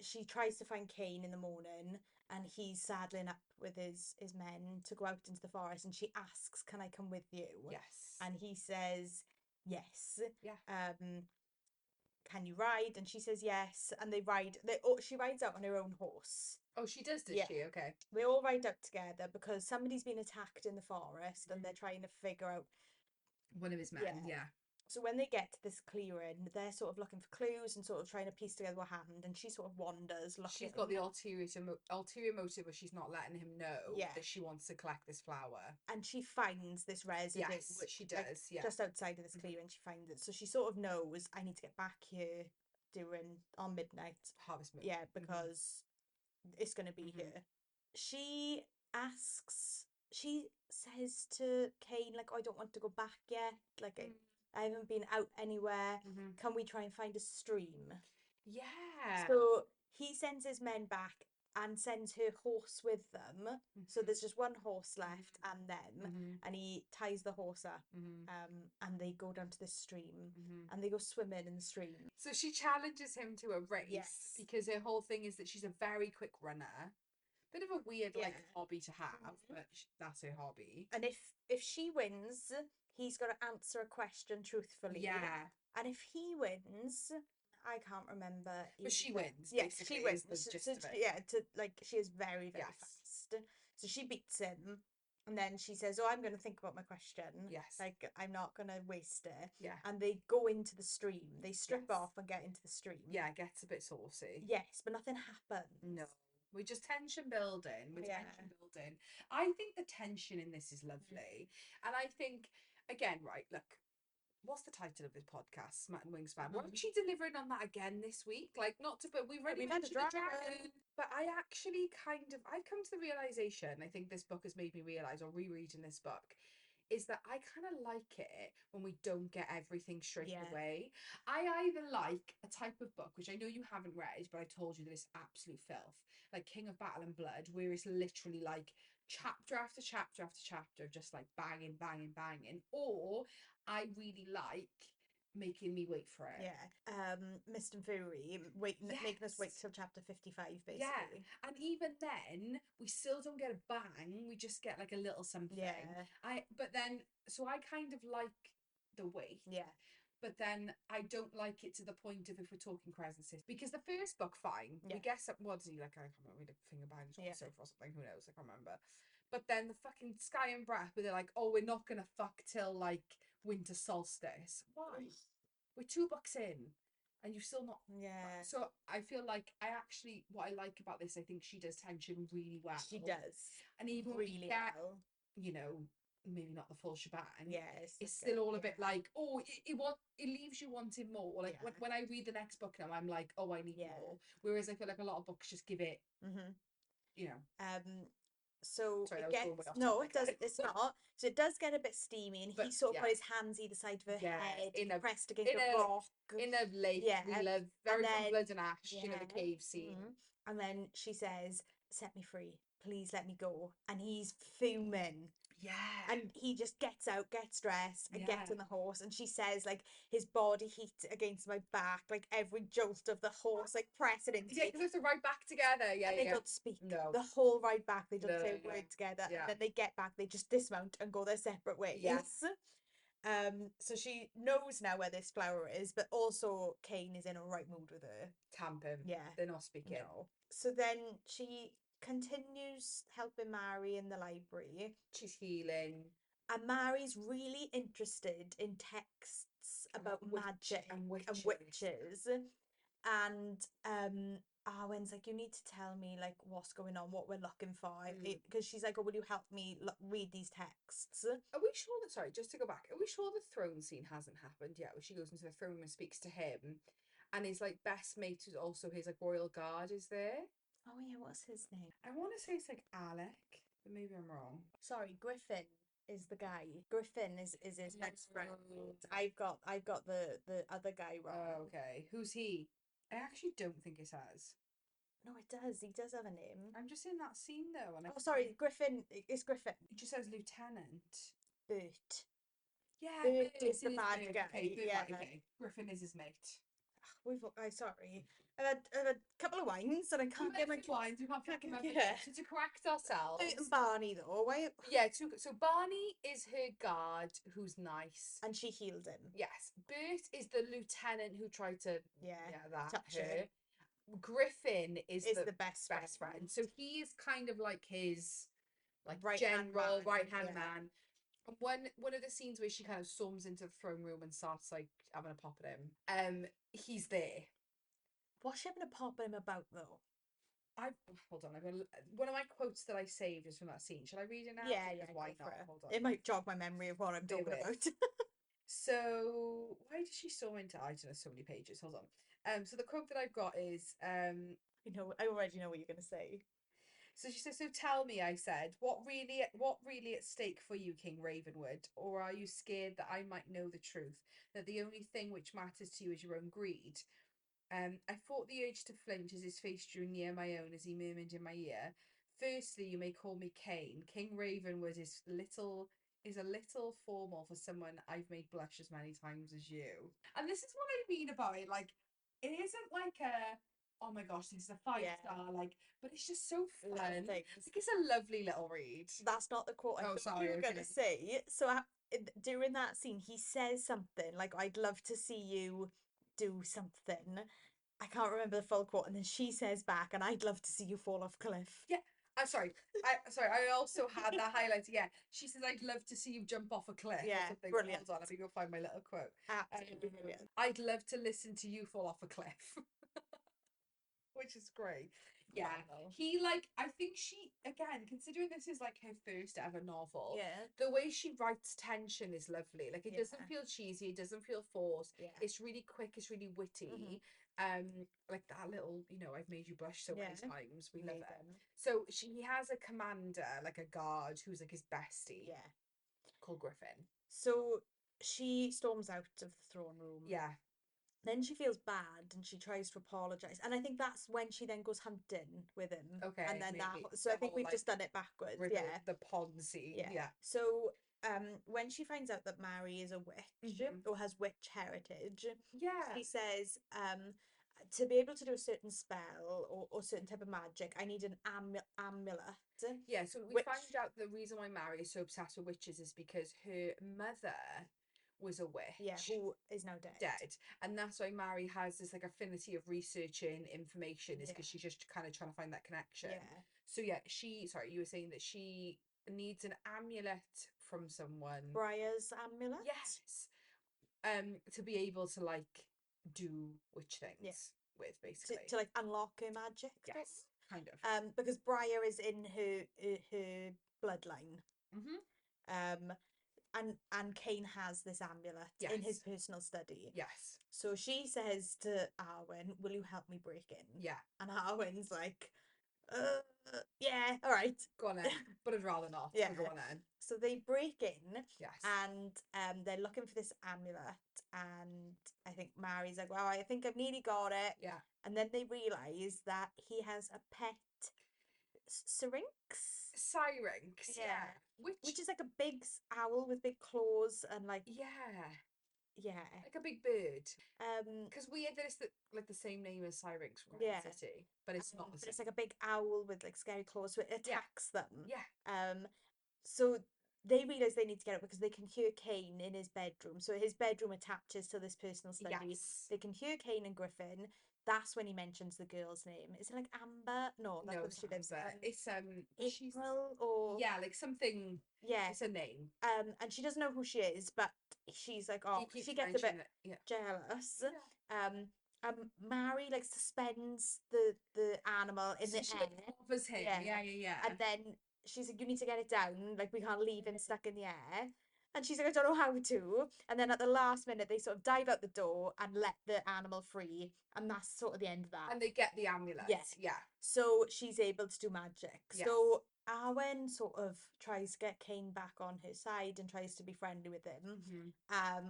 she tries to find Kane in the morning, and he's saddling up with his men to go out into the forest, and she asks, can I come with you? Yes. And he says yes. Yeah. Can you ride? And she says yes, and they ride. She rides out on her own horse. Oh, she does she? Okay. They all ride out together because somebody's been attacked in the forest, and they're trying to figure out one of his men. Yeah. So when they get to this clearing, they're sort of looking for clues and sort of trying to piece together what happened, and she sort of wanders looking. She's got the ulterior motive where she's not letting him know that she wants to collect this flower. And she finds this residue. Yes, which she does, just outside of this clearing, she finds it. So she sort of knows, I need to get back here on midnight. Harvest moon. Yeah, because it's going to be here. She says to Kane, like, oh, I don't want to go back yet. Like, I haven't been out anywhere. Can we try and find a stream? Yeah. So he sends his men back and sends her horse with them. So there's just one horse left and them. And he ties the horse up. And they go down to this stream. And they go swimming in the stream. So she challenges him to a race because her whole thing is that she's a very quick runner. Bit of a weird like hobby to have, but that's her hobby. And if she wins, he's got to answer a question truthfully. Yeah. And if he wins, I can't remember. But she wins. Yes, she wins. The gist of it. Yeah, she is very, very fast. So she beats him. And then she says, "Oh, I'm going to think about my question. Yes. Like, I'm not going to waste it." Yeah. And they go into the stream. They strip off and get into the stream. Yeah, it gets a bit saucy. Yes, but nothing happens. No. We're just tension building. Tension building. I think the tension in this is lovely. And I think, again, right, look, what's the title of this podcast? Smat and Wingspan. We're actually delivering on that again this week. Like, not to, but we've already mentioned the dragon. But I actually I've come to the realization, I think this book has made me realize, or rereading this book, is that I kind of like it when we don't get everything straight away. I either like a type of book, which I know you haven't read, but I told you that it's absolute filth, like King of Battle and Blood, where it's literally like chapter after chapter after chapter, just like banging, banging, banging. Or I really like making me wait for it. Yeah. Mist and Fury, making us wait till chapter 55, basically. Yeah. And even then, we still don't get a bang. We just get like a little something. Yeah. But then, so I kind of like the wait. Yeah. But then I don't like it to the point of, if we're talking Crescent City, because the first book, fine. We guess, what is he like? I can't remember, like finger bangs or sofa or something. Who knows? I can't remember. But then the fucking Sky and Breath, where they're like, "Oh, we're not gonna fuck till like winter solstice." Why? We're 2 books in, and you're still not. Yeah. So I feel like what I like about this, I think she does tension really well. She does. And even really well. You know, maybe not the full shebang. Yes. It's still all a bit like, oh, it leaves you wanting more. Like when I read the next book now, I'm like, oh, I need more. Whereas I feel like a lot of books just give it, you know. So sorry, it gets it does. It's not. So it does get a bit steamy, and he sort of put his hands either side of her head, pressed against a rock in a lake. We live very from blood and ash. You know, the cave scene. And then she says, "Set me free, please. Let me go." And he's fuming. Yeah. And he just gets out, gets dressed, and gets on the horse. And she says, like, his body heat against my back, like every jolt of the horse, like pressing into me. Yeah, because they're right back together. Yeah, and they don't speak. No. The whole ride back, they don't say a word together. Yeah. And then they get back, they just dismount and go their separate ways. Yes. So she knows now where this flower is, but also Kane is in a right mood with her. Tamping. Yeah. They're not speaking. No. So then she continues helping Mary in the library. She's healing. And Mary's really interested in texts about magic and witches. And Arwen's like, "You need to tell me like what's going on, what we're looking for." Because she's like, "Oh, will you help me read these texts?" Are we sure that, sorry, just to go back, are we sure the throne scene hasn't happened yet, where she goes into the throne room and speaks to him, and his like best mate, who's also his like royal guard, is there? Oh yeah, what's his name? I want to say it's like Alec, but maybe I'm wrong. Sorry, Griffin is the guy. Griffin is his best friend. I've got the other guy wrong. Oh, okay. Who's he? I actually don't think it says. No, it does. He does have a name. I'm just in that scene though. And sorry, Griffin. It's Griffin. It just says Lieutenant. Bert. Yeah, Bert is the bad guy. Okay, okay. Griffin is his mate. Sorry. I've had a couple of wines and I can't get my wines. We can't fucking remember. Yeah. So to correct ourselves. Bert and Barney though. Why? Yeah. So Barney is her guard, who's nice, and she healed him. Yes. Bert is the lieutenant who tried to touch her. Griffin is the best friend. So he is kind of like his like general right hand man. And one of the scenes where she kind of storms into the throne room and starts like having a pop at him, he's there. What's she having a pop at him about though? Hold on. One of my quotes that I saved is from that scene. Shall I read it now? Yeah. Why not? Hold on. It might jog my memory of what I'm talking about. So why does she storm into? I don't know, so many pages. Hold on. So the quote that I've got is, I already know what you're gonna say. So she says, "So tell me," I said, what really at stake for you, King Ravenwood? Or are you scared that I might know the truth, that the only thing which matters to you is your own greed? I fought the urge to flinch as his face drew near my own as he murmured in my ear, "Firstly, you may call me Cain. King Ravenwood is a little formal for someone I've made blush as many times as you." And this is what I mean about it. Like, it isn't like oh my gosh, this is a 5 star, like, but it's just so fun. Like, it's a lovely little read. That's not the quote I thought you were gonna say. So during that scene, he says something like, "I'd love to see you do something." I can't remember the full quote, and then she says back, "And I'd love to see you fall off a cliff." Yeah. I'm sorry. I also had that highlighted. Yeah. She says, "I'd love to see you jump off a cliff," or something. Brilliant. Hold on, let me go find my little quote. Absolutely brilliant. I'd love to listen to you fall off a cliff. Which is great. Yeah. He, like, I think she, again, considering this is like her first ever novel, the way she writes tension is lovely. Like, it doesn't feel cheesy, it doesn't feel forced. It's really quick, it's really witty. Like that little, I've made you blush so many times. We love it. So he has a commander, like a guard, who's like his bestie. Called Griffin. So she storms out of the throne room. Then she feels bad and she tries to apologize. And I think that's when she then goes hunting with him. Okay. And then so I think we've just done it backwards. The pond scene. Yeah. So when she finds out that Mary is a witch or has witch heritage, she says, to be able to do a certain spell or certain type of magic, I need an amulet. Yeah, so we find out the reason why Mary is so obsessed with witches is because her mother was a witch. Yeah, who is now dead. And that's why Mary has this like affinity of researching information, is because she's just kind of trying to find that connection. So yeah, sorry, you were saying that she needs an amulet from someone. Briar's amulet? Yes. To be able to like do witch things with, basically. To like unlock her magic. Yes, kind of. Because Briar is in her bloodline. And Cain has this amulet in his personal study. Yes. So she says to Arwen, "Will you help me break in?" Yeah. And Arwen's like, yeah, all right. Go on then. But I'd rather not. Yeah. Go on then. So they break in. Yes. And they're looking for this amulet. And I think Mary's like, "Well, I think I've nearly got it." Yeah. And then they realise that he has a pet syrinx. Syrinx, yeah. Which is like a big owl with big claws and like like a big bird. Because we had this like the same name as Syrinx from Grand City, but it's not the same. It's like a big owl with like scary claws, so it attacks them. Yeah. So they realise they need to get it because they can hear Cain in his bedroom. So his bedroom attaches to this personal study. Yes. They can hear Cain and Griffin. That's when he mentions the girl's name. Is it like Amber? No, that's what she lives. It's April or like something. Yeah, it's a name. And she doesn't know who she is, but she's like, she gets a bit jealous. Mary like suspends the animal in the air. Offers him. Yeah. And then she's like, "You need to get it down. Like we can't leave him stuck in the air." And she's like, "I don't know how to." And then at the last minute, they sort of dive out the door and let the animal free. And that's sort of the end of that. And they get the amulet. Yeah. So she's able to do magic. Yes. So Arwen sort of tries to get Cain back on her side and tries to be friendly with him.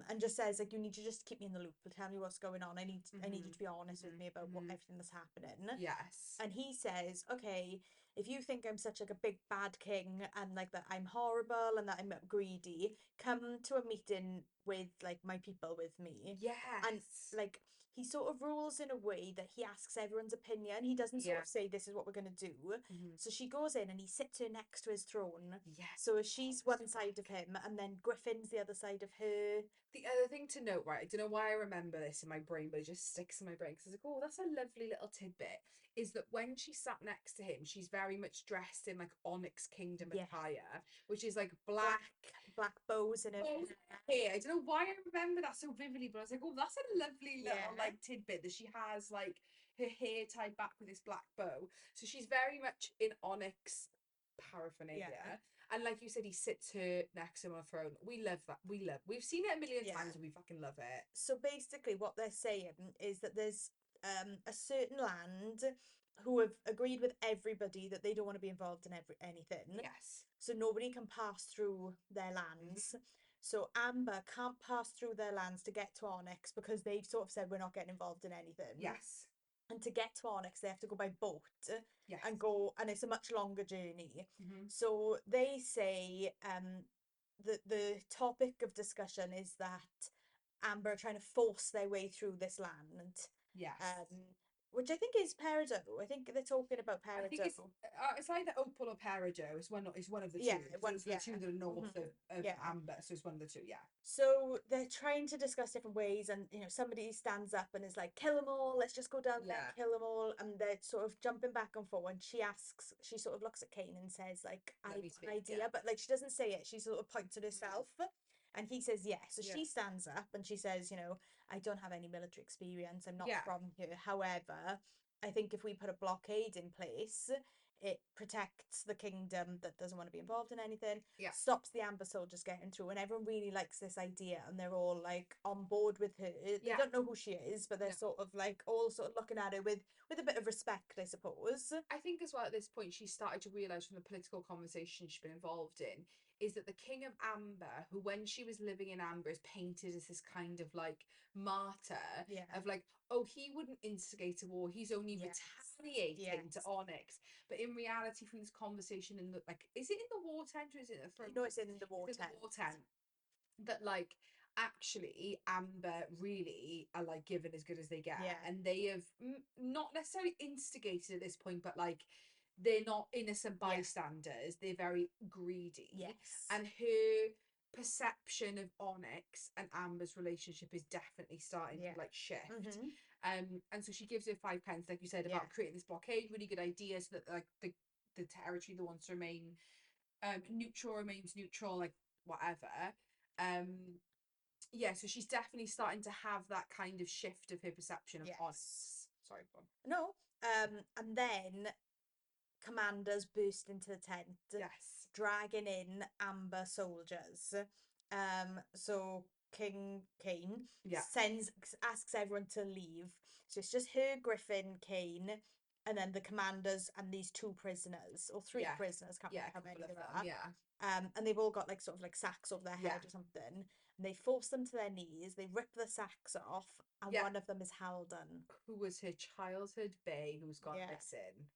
And just says, like, "You need to just keep me in the loop. Tell me what's going on. I need you to be honest with me about everything that's happening." Yes. And he says, "Okay, if you think I'm such like a big bad king and like that I'm horrible and that I'm greedy, come to a meeting with like my people with me." Yes. And like he sort of rules in a way that he asks everyone's opinion. He doesn't sort of say, "This is what we're going to do." So she goes in and he sits her next to his throne. Yes. So she's one side of him and then Griffin's the other side of her. The other thing to note, right, I don't know why I remember this in my brain, but it just sticks in my brain because it's like, oh, that's a lovely little tidbit, is that when she sat next to him, she's very much dressed in like Onyx Kingdom attire, which is like black bows in her hair. I don't know why I remember that so vividly, but I was like, oh, that's a lovely little like tidbit that she has like her hair tied back with this black bow. So she's very much in Onyx paraphernalia. And like you said, he sits her next to him on a throne. We love that. We've seen it a million times and we fucking love it. So basically what they're saying is that there's a certain land who have agreed with everybody that they don't want to be involved in anything. Yes. So nobody can pass through their lands. So Amber can't pass through their lands to get to Onyx because they've sort of said we're not getting involved in anything. Yes. And to get to Onyx, they have to go by boat. Yes. And it's a much longer journey. So they say the topic of discussion is that Amber are trying to force their way through this land. Yes. Which I think is peridot. I think they're talking about peridot. I think it's either opal or peridot. It's one of the two. Yeah, It's the two that are north of amber, so it's one of the two. Yeah. So they're trying to discuss different ways, and somebody stands up and is like, "Kill them all! Let's just go down there, kill them all!" And they're sort of jumping back and forth. And she sort of looks at Cain and says, "Like, I have an idea," but like she doesn't say it. She sort of points at herself. And he says yes. So she stands up and she says, I don't have any military experience. I'm not from here. However, I think if we put a blockade in place, it protects the kingdom that doesn't want to be involved in anything. Stops the amber soldiers getting through, and everyone really likes this idea, and they're all like on board with her. They don't know who she is, but they're sort of like all sort of looking at her with a bit of respect, I suppose. I think as well at this point she started to realise from the political conversation she's been involved in is that the King of Amber, who when she was living in Amber is painted as this kind of like martyr of like, oh, he wouldn't instigate a war, he's only retaliating to Onyx. But in reality, from this conversation in the like, is it in the war tent or is it in the front? No, it's in the war tent. That like actually Amber really are like given as good as they get, and they have not necessarily instigated at this point, but like they're not innocent bystanders. They're very greedy. And her perception of Onyx and Amber's relationship is definitely starting to like shift. And so she gives her 5 pence, like you said, about creating this blockade. Really good idea, so that like the territory that wants to remain neutral remains neutral, like whatever. So she's definitely starting to have that kind of shift of her perception of Onyx. Sorry, go on. No. And then commanders burst into the tent, dragging in amber soldiers. So King Cain asks everyone to leave. So it's just her, Griffin, Cain, and then the commanders and these 2 prisoners, or 3 prisoners, can't remember how many there are. And they've all got like sort of like sacks over their head or something. And they force them to their knees, they rip the sacks off, and one of them is Haldon. Who was her childhood bae who's gone missing.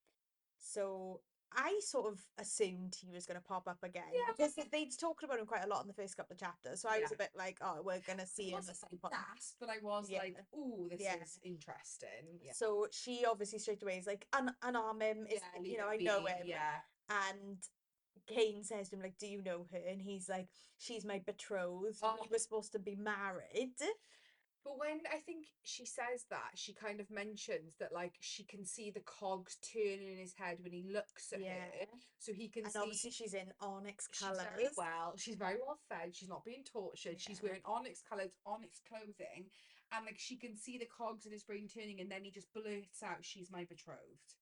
So I sort of assumed he was going to pop up again, because they'd talked about him quite a lot in the first couple of chapters. So I was a bit like, oh, we're going to see him at some point. But I was like, oh, this is interesting. So she obviously straight away is like, unarm him. I know him. And Cain says to him, like, do you know her? And he's like, she's my betrothed. We were supposed to be married. But when I think she says that, she kind of mentions that like she can see the cogs turning in his head when he looks at her. So he can see. Obviously she's in onyx colours. She's very well fed. She's not being tortured. She's wearing onyx coloured, onyx clothing. And like she can see the cogs in his brain turning, and then he just blurts out, she's my betrothed.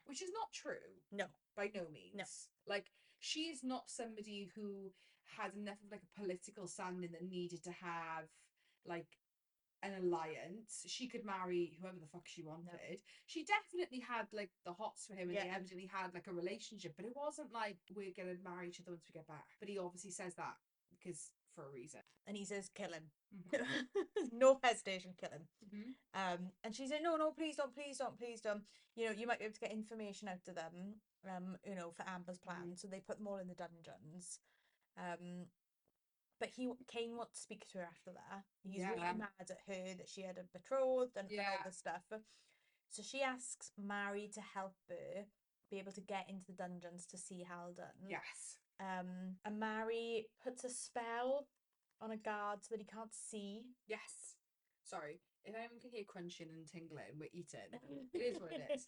Which is not true. No. By no means. No. Like, she is not somebody who had enough of like a political standing that needed to have like an alliance. She could marry whoever the fuck she wanted. No. She definitely had like the hots for him, and they evidently had like a relationship, but it wasn't like we're gonna marry each other once we get back. But he obviously says that because for a reason. And he says, kill him. No hesitation, kill him. And she said, no, please don't. You might be able to get information out of them, for Amber's plan. So they put them all in the dungeons. But Cain wants to speak to her after that. He's really mad at her that she had a betrothed and all this stuff. So she asks Mary to help her be able to get into the dungeons to see Haldon. Yes. And Mary puts a spell on a guard so that he can't see. Yes. Sorry. If anyone can hear crunching and tingling, we're eating. It is what it is.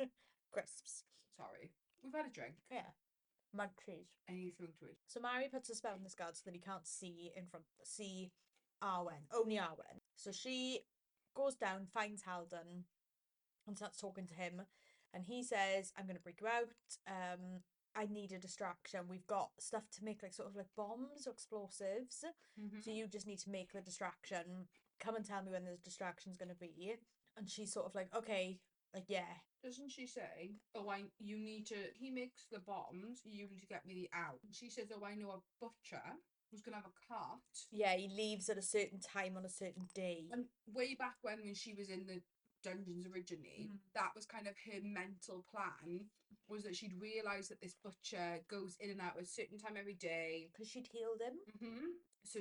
Crisps. Sorry. We've had a drink. Yeah. Mud trees. Anything to it. So Mary puts a spell on this guard so that he can't see Arwen. Only Arwen. So she goes down, finds Haldon, and starts talking to him. And he says, I'm going to break you out. I need a distraction. We've got stuff to make like sort of like bombs or explosives. So you just need to make the distraction. Come and tell me when the distraction's going to be. And she's sort of like, okay, like, yeah. Doesn't she say, he makes the bombs, you need to get me the out. And she says, oh, I know a butcher who's going to have a cart. Yeah, he leaves at a certain time on a certain day. And way back when she was in the dungeons originally, that was kind of her mental plan, was that she'd realised that this butcher goes in and out at a certain time every day. Because she'd healed him. So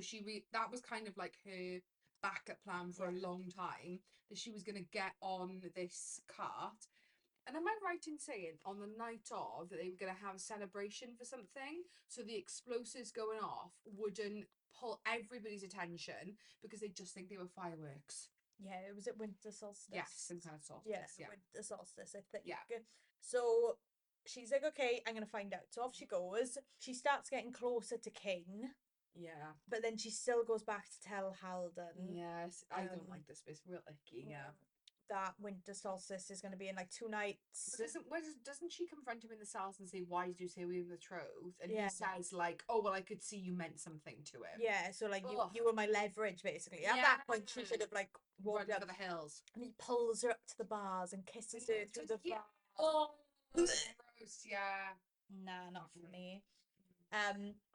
that was kind of like her backup plan for a long time that she was going to get on this cart. And am I right in saying on the night of that they were going to have a celebration for something? So the explosives going off wouldn't pull everybody's attention because they just think they were fireworks. Yeah, it was at winter solstice. Yes, some kind of solstice. Yeah, winter solstice, I think. Yeah. So she's like, okay, I'm going to find out. So off she goes. She starts getting closer to Kane. Yeah. But then she still goes back to tell Halden. Yes, I don't like this bit. It's real icky, yeah. That winter solstice is going to be in like 2 nights. Doesn't she confront him in the cells and say, why did you say we were betrothed? And he says like, oh, well, I could see you meant something to him. Yeah, so like you were my leverage, basically. At that point, she should have like walked up the hills. And he pulls her up to the bars and kisses her through the bar. Oh, gross, yeah. Nah, not for me.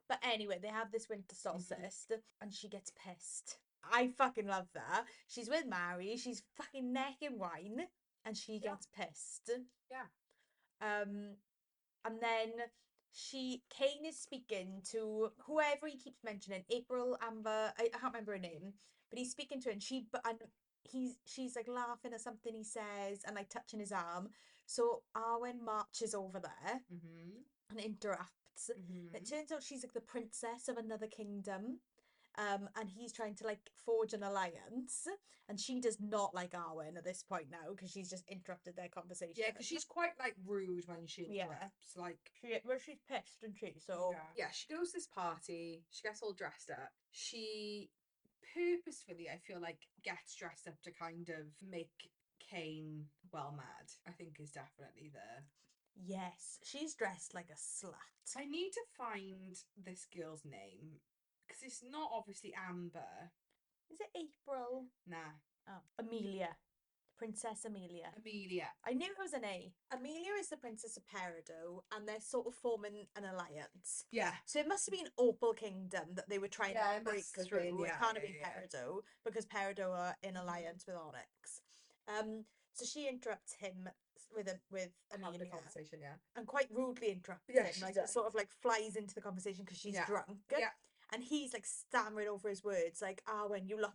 But anyway, they have this winter solstice and she gets pissed. I fucking love that. She's with Mary, she's fucking necking wine, and she gets pissed. Yeah. And then Kane is speaking to whoever he keeps mentioning, April, Amber, I can't remember her name, but he's speaking to her and she's like laughing at something he says and like touching his arm. So Arwen marches over there and interrupts. It turns out she's like the princess of another kingdom. And he's trying to like forge an alliance, and she does not like Arwen at this point now because she's just interrupted their conversation. Yeah, because she's quite like rude when she interrupts. Like she's pissed, isn't she? So yeah, she goes to this party. She gets all dressed up. She purposefully, I feel like, gets dressed up to kind of make Kane well mad. I think is definitely there. Yes, she's dressed like a slut. I need to find this girl's name. Because it's not obviously Amber. Is it April? Nah. Oh, Amelia. Princess Amelia. Amelia. I knew it was an A. Amelia is the Princess of Peridot, and they're sort of forming an alliance. Yeah. So it must have been Opal Kingdom that they were trying to break through. It can't have been Peridot, because Peridot are in alliance with Onyx. So she interrupts him with Amelia. The conversation, and quite rudely interrupts him. Like sort of like flies into the conversation because she's drunk. Yeah. And he's like stammering over his words, like, when you look,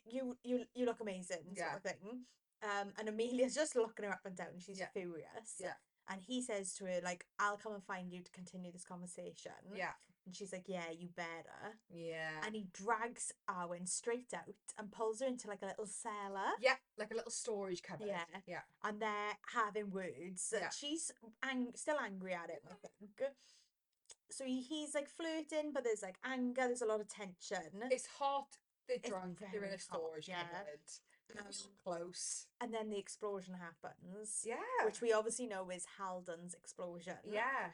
you look amazing, sort of thing. And Amelia's just looking her up and down. She's furious. Yeah. And he says to her, like, I'll come and find you to continue this conversation. Yeah. And she's like, yeah, you better. Yeah. And he drags Arwen straight out and pulls her into like a little cellar. Yeah, like a little storage cupboard. Yeah. Yeah. And they're having words. Yeah. She's still angry at him, I think. So he's like flirting, but there's like anger, there's a lot of tension. It's hot, they're drunk, they're in a storage cupboard. Close. And then the explosion happens. Yeah. Which we obviously know is Halden's explosion. Yeah.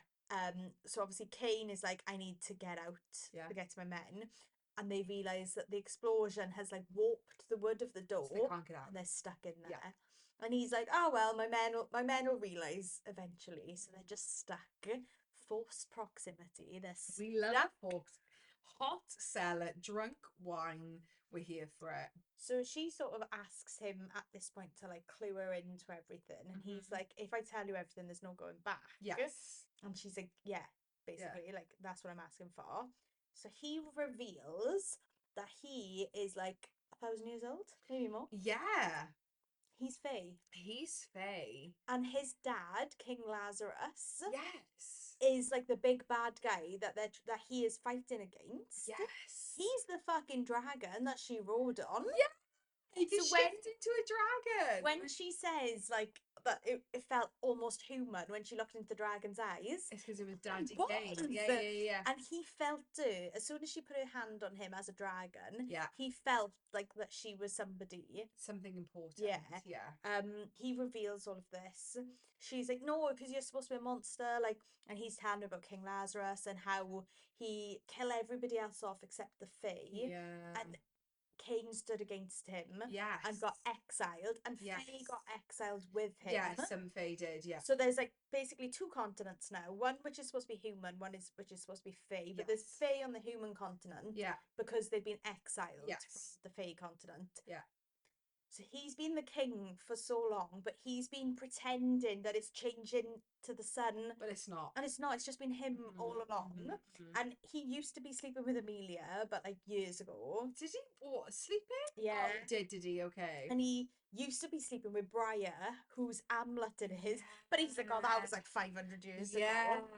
So obviously Kane is like, I need to get out to get to my men. And they realise that the explosion has like warped the wood of the door. So they can't get out. And they're stuck in there. Yeah. And he's like, oh well, my men will realise eventually. So they're just stuck. Forced proximity. We love forced. Hot cellar, drunk wine. We're here for it. So she sort of asks him at this point to like clue her into everything, and he's like, "If I tell you everything, there's no going back." Yes. And she's like, "Yeah, basically, like that's what I'm asking for." So he reveals that he is like 1,000 years old, maybe more. Yeah. He's Fae. He's Fae. And his dad, King Lazarus. Yes. Is like the big bad guy that he is fighting against. Yes. He's the fucking dragon that she rode on. Yeah. He just shifted into a dragon. When she says like that it felt almost human when she looked into the dragon's eyes. It's because it was Daddy Kane. Yeah. And he felt it. As soon as she put her hand on him as a dragon, yeah, he felt like that she was something important. Yeah. He reveals all of this. She's like, no, because you're supposed to be a monster. Like, and he's telling her about King Lazarus and how he killed everybody else off except the Fae. Yeah. And Kane stood against him, yes, and got exiled, and yes, Fae got exiled with him. Yeah, some Fae did, yeah. So there's like basically 2 continents now. One which is supposed to be human, which is supposed to be Fae. But there's Fae on the human continent, yeah, because they've been exiled, yes, from the Fae continent. Yeah. So he's been the king for so long, but he's been pretending that it's changing to the sun. But it's not. And it's not. It's just been him all along. And he used to be sleeping with Amelia, but like years ago. Did he? What, sleeping? Yeah. Oh, did he? Okay. And he used to be sleeping with Briar, whose amulet it is. But he's like, oh, that was like 500 years ago.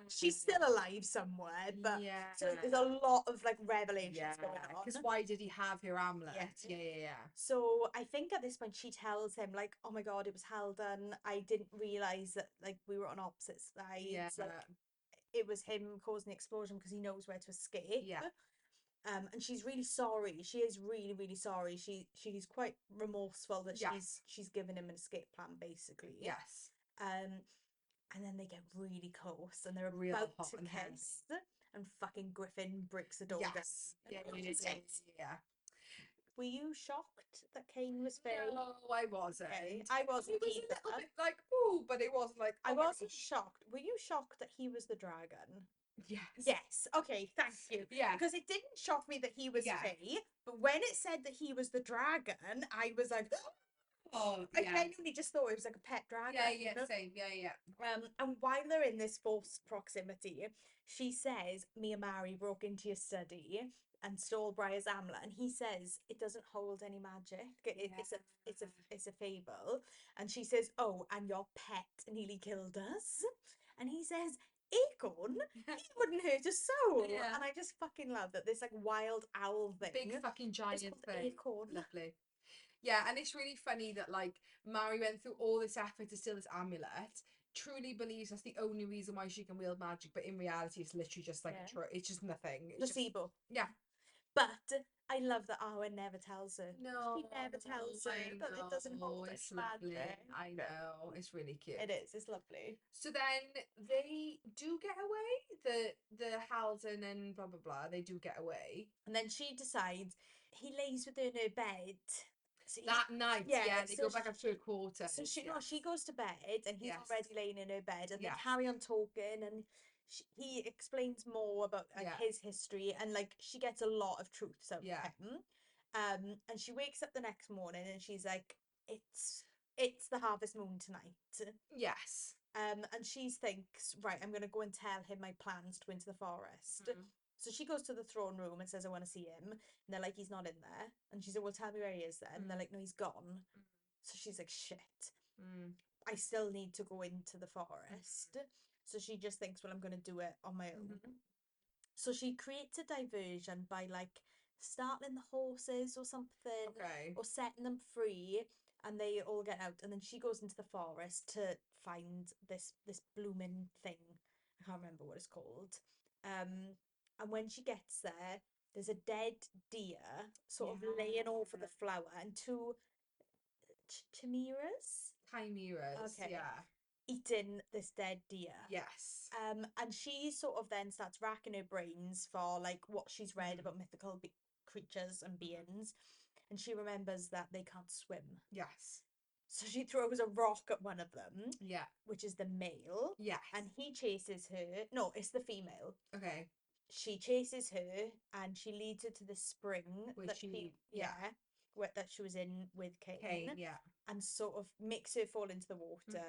She's still alive somewhere. But so there's a lot of like revelations going on. Because why did he have her amulet? Yeah. So I think at this point she tells him like, oh my God, it was Haldon. I didn't realise that like we were on opposite sides. Yeah. Like, it was him causing the explosion because he knows where to escape. Yeah. And she's really sorry. She is really, really sorry. She's quite remorseful that she's given him an escape plan, basically. Yes. And then they get really close and they're about to kiss. And fucking Griffin breaks the door down. Yes. Yeah. Were you shocked that Kane was fey? No, I wasn't. Okay. I wasn't either. It was a little bit like, ooh, but it wasn't like. I wasn't shocked. Were you shocked that he was the dragon? Yes. Yes. Okay, thank you. Yeah. Because it didn't shock me that he was fey, but when it said that he was the dragon, I was like, oh, I genuinely just thought it was like a pet dragon. Yeah, same. Yeah. And while they're in this false proximity, she says, Mia Mari broke into your study and stole Briar's amulet, and he says it doesn't hold any magic. It's a fable. And she says, oh, and your pet nearly killed us. And he says, Acorn, he wouldn't hurt a soul. And I just fucking love that this like wild owl thing, big fucking giant thing. Acorn. Lovely. Yeah, and it's really funny that like Mari went through all this effort to steal this amulet, truly believes that's the only reason why she can wield magic, but in reality it's literally just like it's just nothing. It's placebo. Yeah. But I love that Arwen never tells her. No, she never tells her that it doesn't hold any magic. I know, it's really cute. It is. It's lovely. So then they do get away. The Haldon and blah blah blah. They do get away, and then she decides he lays with her in her bed. So that night, they go back up to her quarters. So she goes to bed and he's already laying in her bed, and they carry on talking, and he explains more about his history, and like she gets a lot of truths out of him. And she wakes up the next morning and she's like, it's the harvest moon tonight. Yes. And she thinks, right, I'm gonna go and tell him my plans to go into the forest. So she goes to the throne room and says, I want to see him. And they're like, he's not in there. And she said, well, tell me where he is then. And they're like, no, he's gone. So she's like, shit. I still need to go into the forest. So she just thinks, well, I'm going to do it on my own. So she creates a diversion by like startling the horses or something. Okay. Or setting them free. And they all get out. And then she goes into the forest to find this blooming thing. I can't remember what it's called. And when she gets there, there's a dead deer sort of laying over the flower, and two chimeras, eating this dead deer. Yes. And she sort of then starts racking her brains for like what she's read about mythical creatures and beings, and she remembers that they can't swim. Yes. So she throws a rock at one of them. Yeah. Which is the male. Yes. And he chases her. No, it's the female. Okay. She chases her and she leads her to the spring that she was in with Kane. And sort of makes her fall into the water.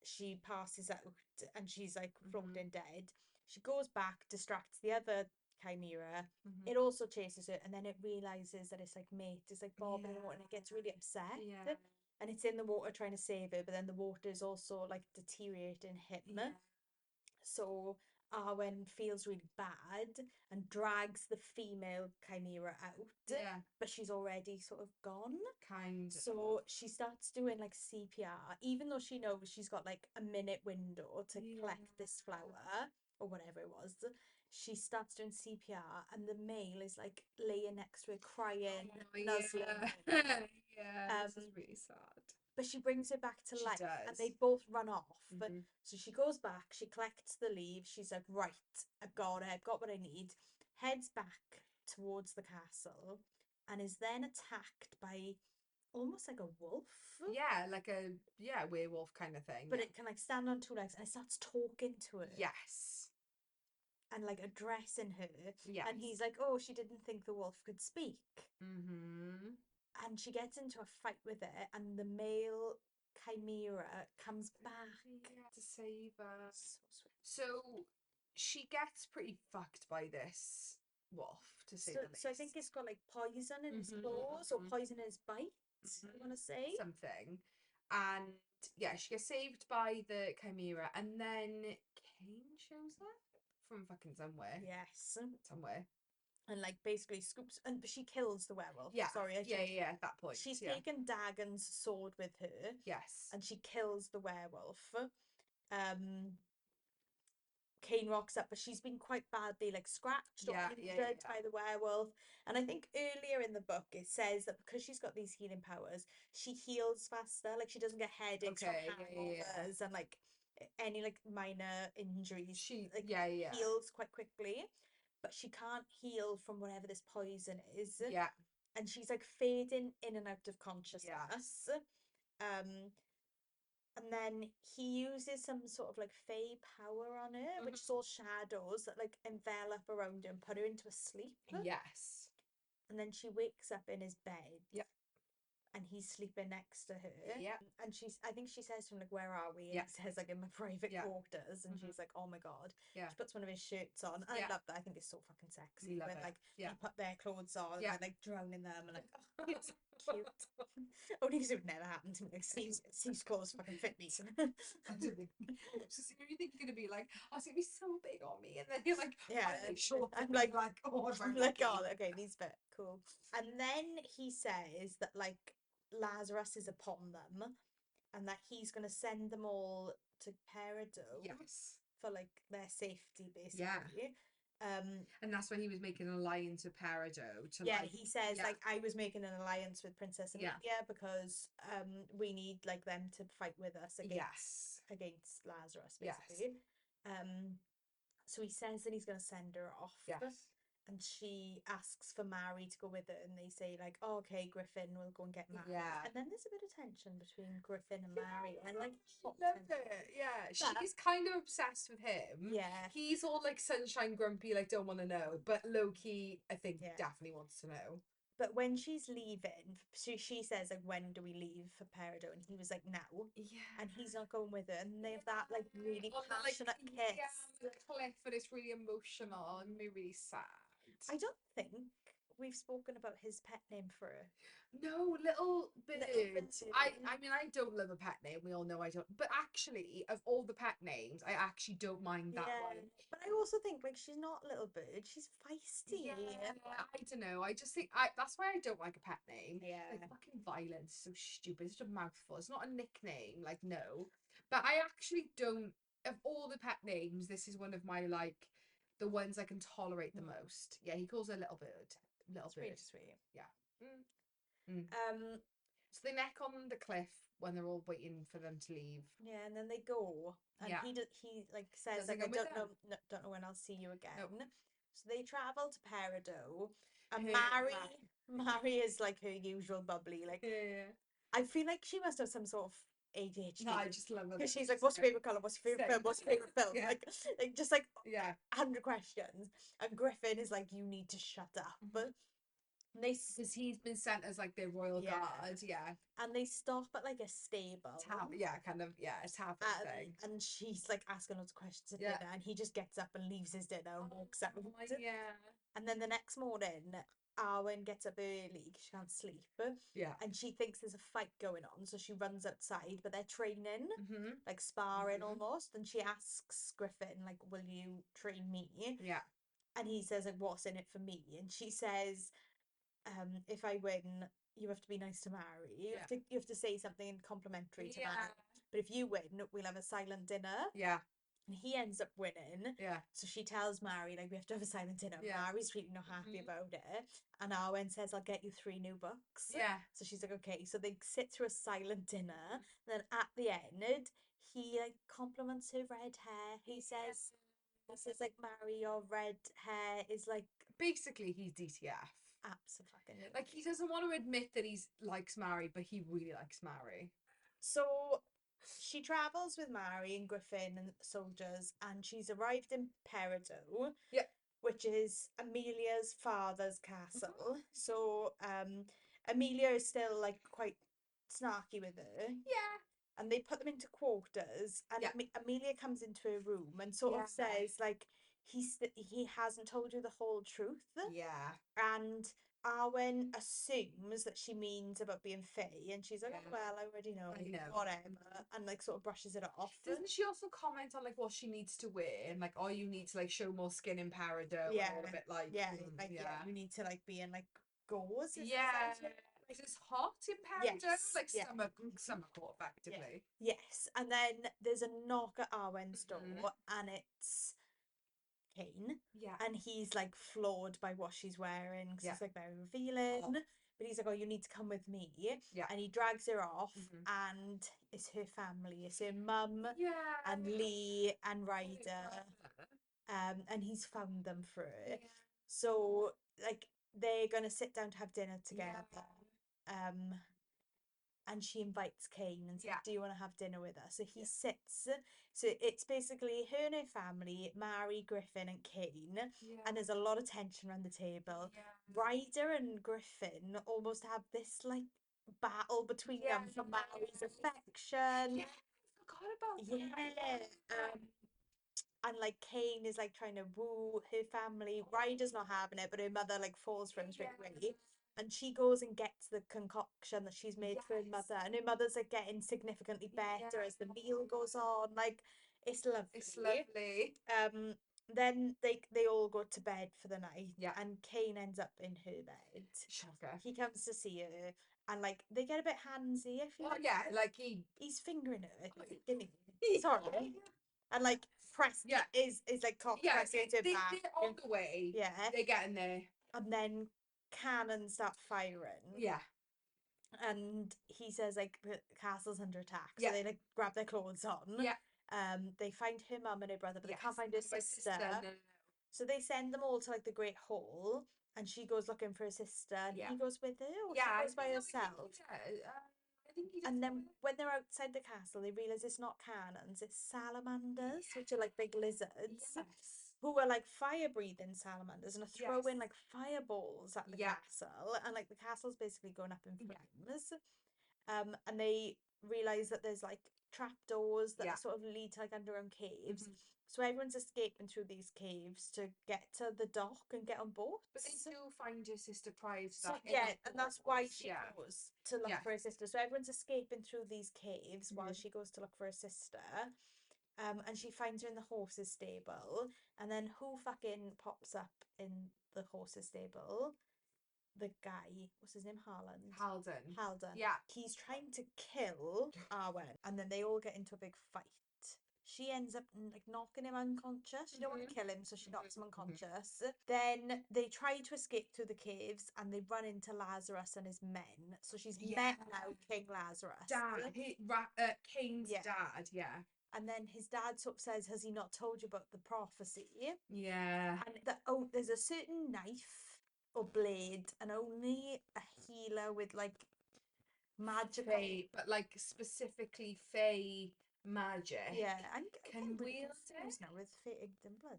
She passes out and she's like floating dead. She goes back, distracts the other chimera. It also chases her, and then it realizes that it's like mate, it's like bobbing in the water, and it gets really upset. And it's in the water trying to save her, but then the water is also like deteriorating him. So Arwen feels really bad and drags the female chimera out. But she's already sort of gone. So she starts doing like CPR, even though she knows she's got like a minute window to collect this flower or whatever it was. She starts doing CPR, and the male is like laying next to her crying, nuzzling. This is really sad. But she brings her back to life, does. and they both run off. So she goes back, she collects the leaves, she's like, right, I've got what I need, heads back towards the castle, and is then attacked by almost like a wolf. Yeah, like a werewolf kind of thing. But it can like stand on two legs, and it starts talking to her. Yes. And like addressing her. Yes. And he's like, oh, she didn't think the wolf could speak. And she gets into a fight with it, and the male chimera comes back to save her. so sweet. So she gets pretty fucked by this wolf, to say the least. So I think it's got like poison in its claws or poison in its bite, I want to say. Something. And yeah, she gets saved by the chimera, and then Kane shows up from fucking somewhere. Yes. Somewhere. And like basically scoops, and she kills the werewolf. Yeah. Sorry, yeah, at that point. She's taken Dagon's sword with her. Yes. And she kills the werewolf. Kane rocks up, but she's been quite badly like scratched or injured by the werewolf. And I think earlier in the book it says that because she's got these healing powers, she heals faster. Like she doesn't get headaches from hangovers and like any like minor injuries. She like heals quite quickly, but she can't heal from whatever this poison is. Yeah. And she's like fading in and out of consciousness. And then he uses some sort of like fey power on her, which is all shadows that like envelop around her and put her into a sleep. Yes. And then she wakes up in his bed. Yeah. And he's sleeping next to her. Yeah. And I think she says to him, like, where are we? And he says, like, in my private quarters. And she's like, oh my God. Yeah. She puts one of his shirts on. And I love that. I think it's so fucking sexy. Love when, it. like, they put their clothes on and they're, like, drowning them. And, like, oh, it's so cute. Only because it would never happen to me. Like, Steve's clothes fucking fit me. So you think you're going to be like, oh, it's going to be so big on me. And then you're like, short. I'm like, oh, okay, these fit. Cool. And then he says that, like, Lazarus is upon them and that he's going to send them all to Peridot for like their safety basically. And that's when he was making an alliance with Peridot to he says like I was making an alliance with Princess Amelia because we need like them to fight with us against Lazarus basically. So he says that he's going to send her off. And she asks for Mary to go with her, and they say like, oh, okay, Griffin will go and get Mary. And then there's a bit of tension between Griffin and Mary, and like, love it. She's kind of obsessed with him. He's all like sunshine grumpy, like don't want to know, but low key, I think definitely wants to know. But when she's leaving, she says like, when do we leave for Peridot? And he was like, now. And he's not going with her, and they have that like really passionate kiss. The cliff, and it's really emotional and really sad. I don't think we've spoken about his pet name for her. No, little bird. I mean, I don't love a pet name. We all know I don't. But actually, of all the pet names, I actually don't mind that one. But I also think like she's not Little Bird. She's feisty. I don't know. I just think that's why I don't like a pet name. Like fucking violence, so stupid. It's just a mouthful. It's not a nickname. Like no. But I actually don't. Of all the pet names, this is one of my like. The ones I can tolerate the most. Yeah, he calls her Little Bird. Little Bird. Really sweet. Yeah. So they neck on the cliff when they're all waiting for them to leave. Yeah, and then they go, and he like says like I don't know when I'll see you again. Nope. So they travel to Peridot, and Mary is like her usual bubbly. Like I feel like she must have some sort of ADHD. No, I just love it. Because she's like, what's your favorite color? What's your favorite film? What's your favorite film? Like just like 100 questions. And Griffin is like, you need to shut up. Because he's been sent as like their royal guard. And they stop at like a stable. A tavern thing. And she's like asking lots of questions at dinner, and he just gets up and leaves his dinner and walks out. And then the next morning, Arwen gets up early because she can't sleep. And she thinks there's a fight going on, so she runs outside, but they're training, like sparring almost. And she asks Griffin, like, will you train me? And he says, like, what's in it for me? And she says, if I win, you have to be nice to Mary. You have to say something complimentary to Mary. But if you win, we'll have a silent dinner. And he ends up winning. So she tells Mary, like, we have to have a silent dinner. Mary's really not happy about it. And Arwen says, I'll get you 3 new books. So she's like, okay. So they sit through a silent dinner. And then at the end, he like compliments her red hair. He says like, Mary, your red hair is like, basically he's DTF. Absolutely. Like he doesn't want to admit that he likes Mary, but he really likes Mary. So she travels with Mary and Griffin and soldiers, and she's arrived in Peridot, which is Amelia's father's castle. So Amelia is still like quite snarky with her. and they put them into quarters, and Amelia comes into her room and sort of says like he hasn't told you the whole truth. Yeah. And Arwen assumes that she means about being Fae, and she's like, oh, well, I already know, whatever, and like sort of brushes it off. Doesn't she also comment on like what she needs to wear and like, oh, you need to like show more skin in Peridot and all of it, like you need to like be in like gauze. It's hot in Peridot, like summer court effectively. Yes, and then there's a knock at Arwen's door, and it's Kane. Yeah. And he's like floored by what she's wearing because it's like very revealing. Oh. But he's like, oh, you need to come with me. Yeah. And he drags her off, and it's her family. It's her mum and Lee and Ryder. And he's found them for it. Yeah. So like they're gonna sit down to have dinner together. Yeah. And she invites Kane and says, do you want to have dinner with us? So he sits. So it's basically her and her family, Mary, Griffin, and Kane. Yeah. And there's a lot of tension around the table. Yeah. Ryder and Griffin almost have this like battle between them for Mary's affection. Yeah, I forgot about that. Yeah. And like Kane is like trying to woo her family. Ryder's not having it, but her mother like falls for him straight away. And she goes and gets the concoction that she's made for her mother, and her mother's like getting significantly better as the meal goes on. Like it's lovely. It's lovely. Then they all go to bed for the night. Yeah. And Kane ends up in her bed. Shocker. He comes to see her, and like they get a bit handsy. If you like. Yeah, like he's fingering her. Sorry. And like is like pressing into her back. They're on the way. Yeah. They're getting there. And then cannons start firing. Yeah. And he says like the castle's under attack. So they like grab their clothes on. Yeah. They find her mum and her brother, but they can't find her sister. No. So they send them all to like the Great Hall, and she goes looking for her sister, and he goes with her, or she goes by herself. I think he does. And then when they're outside the castle, they realise it's not cannons, it's salamanders, which are like big lizards. Yes. Who are like fire breathing salamanders and are throwing like fireballs at the castle, and like the castle's basically going up in flames. And they realise that there's like trapdoors that sort of lead to like underground caves. So everyone's escaping through these caves to get to the dock and get on board. But they still find your sister prior to that. And that's why she goes to look for her sister. So everyone's escaping through these caves while she goes to look for her sister. And she finds her in the horses stable. And then who fucking pops up in the horses stable? The guy, what's his name? Halden. Yeah. He's trying to kill Arwen. And then they all get into a big fight. She ends up like knocking him unconscious. She don't want to kill him, so she knocks him unconscious. Then they try to escape through the caves, and they run into Lazarus and his men. So she's met now King Lazarus. King's dad, yeah. And then his dad sort of says, has he not told you about the prophecy? Yeah. And there's a certain knife or blade, and only a healer with like magical... Fae, but like specifically Fae magic. Yeah, and can wield it now with Fae ink and blood.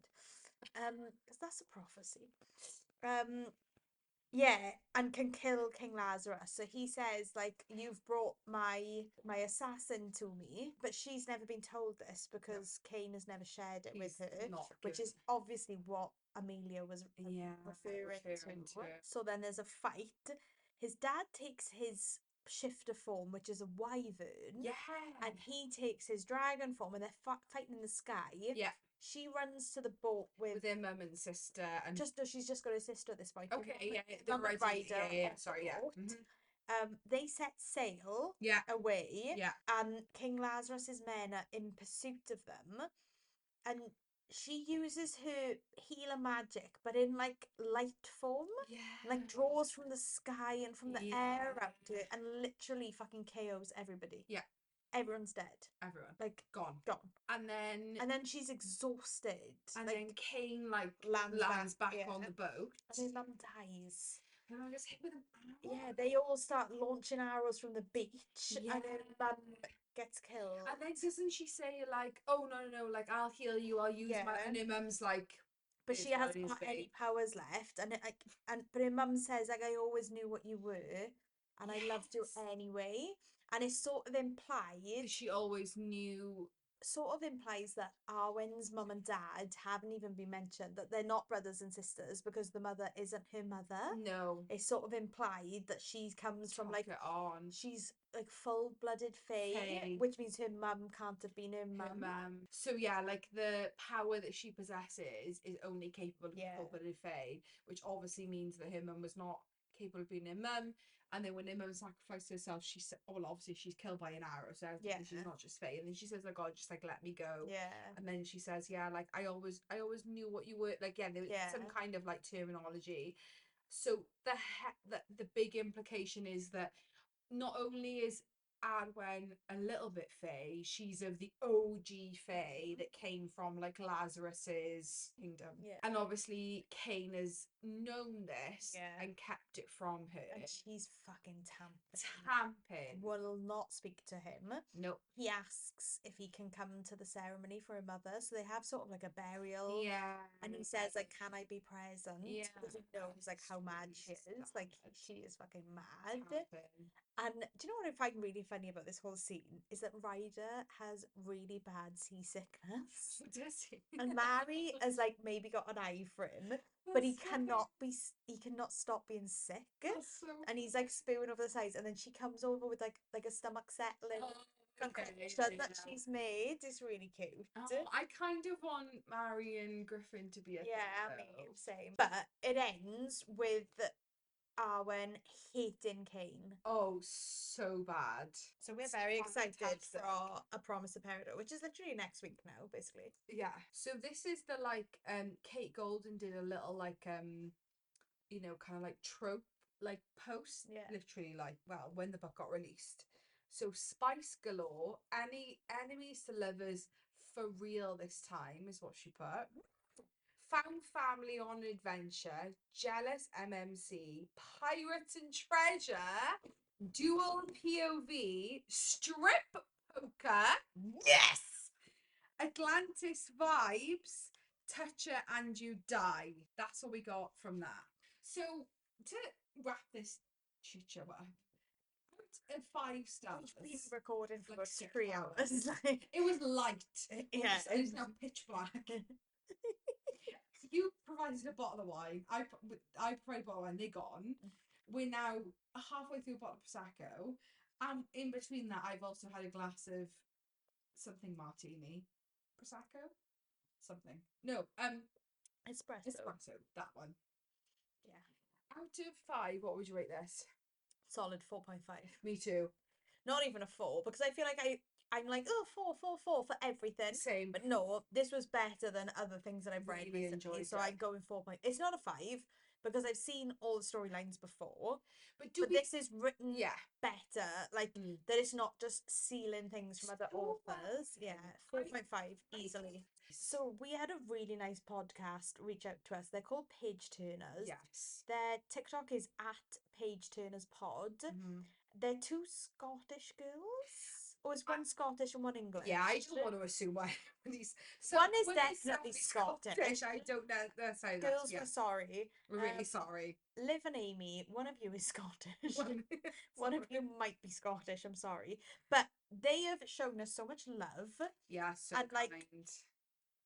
Because that's a prophecy. And can kill King Lazarus. So he says, like, you've brought my assassin to me, but she's never been told this because Kane has never shared it with her, which is obviously what Amelia was referring to. So then there's a fight. His dad takes his shifter form, which is a wyvern, and he takes his dragon form, and they're fighting in the sky. She runs to the boat with their mum and sister, and she's just got her sister at this point. The Ryder. Sorry, they set sail away, and King Lazarus's men are in pursuit of them, and she uses her healer magic, but in like light form, like draws from the sky and from the air around it, and literally fucking KOs everybody. Everyone's dead. Everyone. Like gone. And then she's exhausted. And like, then Kane like lands back on the boat. And his mum dies. And I was hit with an arrow. Yeah, they all start launching arrows from the beach. And then mum gets killed. And then doesn't she say like, oh no, like I'll heal you, I'll use my, and her mum's like, but she hasn't got any powers left, but her mum says like, I always knew what you were, and I loved you anyway. And it's sort of implied. She always knew. Sort of implies that Arwen's mum and dad haven't even been mentioned, that they're not brothers and sisters because the mother isn't her mother. No. It's sort of implied that she comes from like she's like full-blooded fae, which means her mum can't have been her mum. So yeah, like the power that she possesses is only capable of full-blooded fae, which obviously means that her mum was not capable of being her mum. And then when her mum sacrificed herself, obviously she's killed by an arrow, so she's not just fae. And then she says, "Oh God, just like let me go." Yeah. And then she says, "Yeah, like I always knew what you were." Like there was some kind of like terminology. So the big implication is that not only is Arwen a little bit fae, she's of the OG fae that came from like Lazarus's kingdom. Yeah. And obviously Cain has known this and kept it from her. And she's fucking tamping. Will not speak to him. Nope. He asks if he can come to the ceremony for her mother. So they have sort of like a burial. Yeah. And he says like, can I be present? Yeah. Because he knows like how mad she is. Like she is fucking mad. Tamping. And do you know what I find really funny about this whole scene is that Ryder has really bad seasickness. Does he? And Mary has like maybe got an eye for him, but he cannot stop being sick. So and he's like spewing over the sides, and then she comes over with like a stomach settling concoction that she's made. It's really cute. I kind of want Mary and Griffin to be a thing, me same. But it ends with Arwen hating Cain. Oh, so bad. So we're very excited for A Promise of Peridot, which is literally next week now, basically. Yeah. So this is the like Kate Golden did a little like kind of like trope like post. Yeah. Literally like when the book got released. So spice galore, enemies to lovers for real this time is what she put. Found family on adventure, jealous MMC, pirates and treasure, dual POV, strip poker, yes! Atlantis vibes, toucher and you die. That's what we got from that. So to wrap this chit chat up, 5 stars. We've been recording for like 3 hours. It was light. Yeah, it's now pitch black. You provided a bottle of wine. I provided a bottle of wine. They're gone. We're now halfway through a bottle of prosecco, and in between that, I've also had a glass of something martini, prosecco, something. No, espresso. That one. Yeah. Out of 5, what would you rate this? Solid 4.5. Me too. Not even a 4, because I feel like I'm like, oh, 4 for everything. Same. But no, this was better than other things that I've read really recently. So I go in 4 point. It's not a 5 because I've seen all the storylines before. But this is written better. Like that it's not just stealing things from other authors. Yeah, 4.5 easily. So we had a really nice podcast reach out to us. They're called Page Turners. Yes. Their TikTok is at Page Turners Pod. They're 2 Scottish girls. Or is one Scottish and one English? Yeah, I don't want to assume why. One is definitely Scottish. I don't know. That's how Girls, we're sorry. We're really sorry. Liv and Amy, one of you is Scottish. One of you might be Scottish, I'm sorry. But they have shown us so much love. Yeah, so and kind.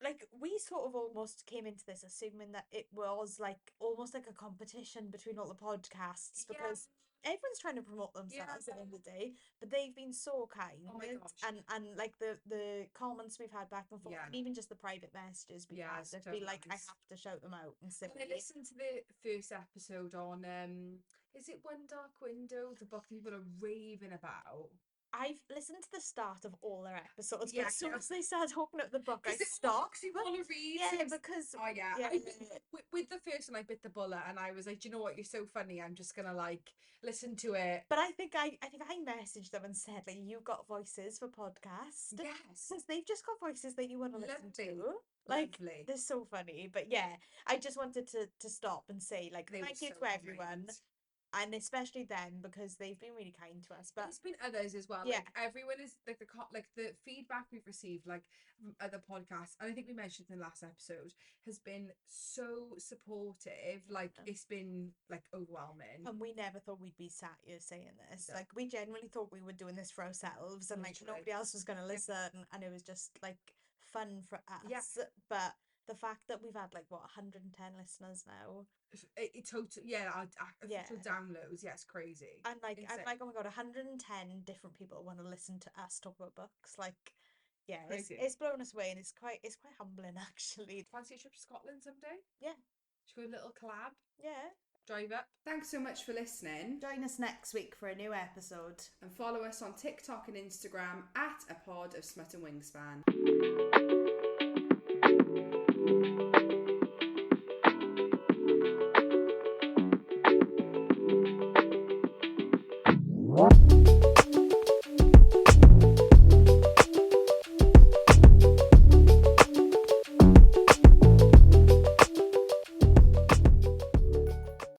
Like we sort of almost came into this assuming that it was like almost like a competition between all the podcasts because everyone's trying to promote themselves at the end of the day, but they've been so kind. Oh my gosh. And like the comments we've had back and forth, and even just the private messages we've had, I feel like I have to shout them out and say. I listened to the first episode on is it One Dark Window, the book people are raving about. I've listened to the start of all their episodes, but as soon as they start talking about the book, I stopped. You want to read? Yeah, because with the first one, I bit the bullet, and I was like, do you know what? You're so funny. I'm just gonna like listen to it. But I think I messaged them and said like, you got voices for podcasts. Yes, because they've just got voices that you want to listen to. Like, they're so funny. But yeah, I just wanted to stop and say like, thank you to everyone. and especially them because they've been really kind to us. But there's been others as well. Yeah. Like everyone is like the feedback we've received like from other podcasts, and I think we mentioned in the last episode, has been so supportive. Like it's been like overwhelming. And we never thought we'd be sat here saying this. No. Like we genuinely thought we were doing this for ourselves, and like nobody else was going to listen, and it was just like fun for us. Yeah. But the fact that we've had like what 110 listeners now, it total downloads, it's crazy. And like insane. I'm like, oh my god, 110 different people want to listen to us talk about books. Like, yeah, it's blown us away, and it's quite humbling actually. Fancy a trip to Scotland someday? Yeah. Should we go a little collab? Yeah. Drive up. Thanks so much for listening. Join us next week for a new episode. And follow us on TikTok and Instagram at A Pod of Smut and Wingspan. What?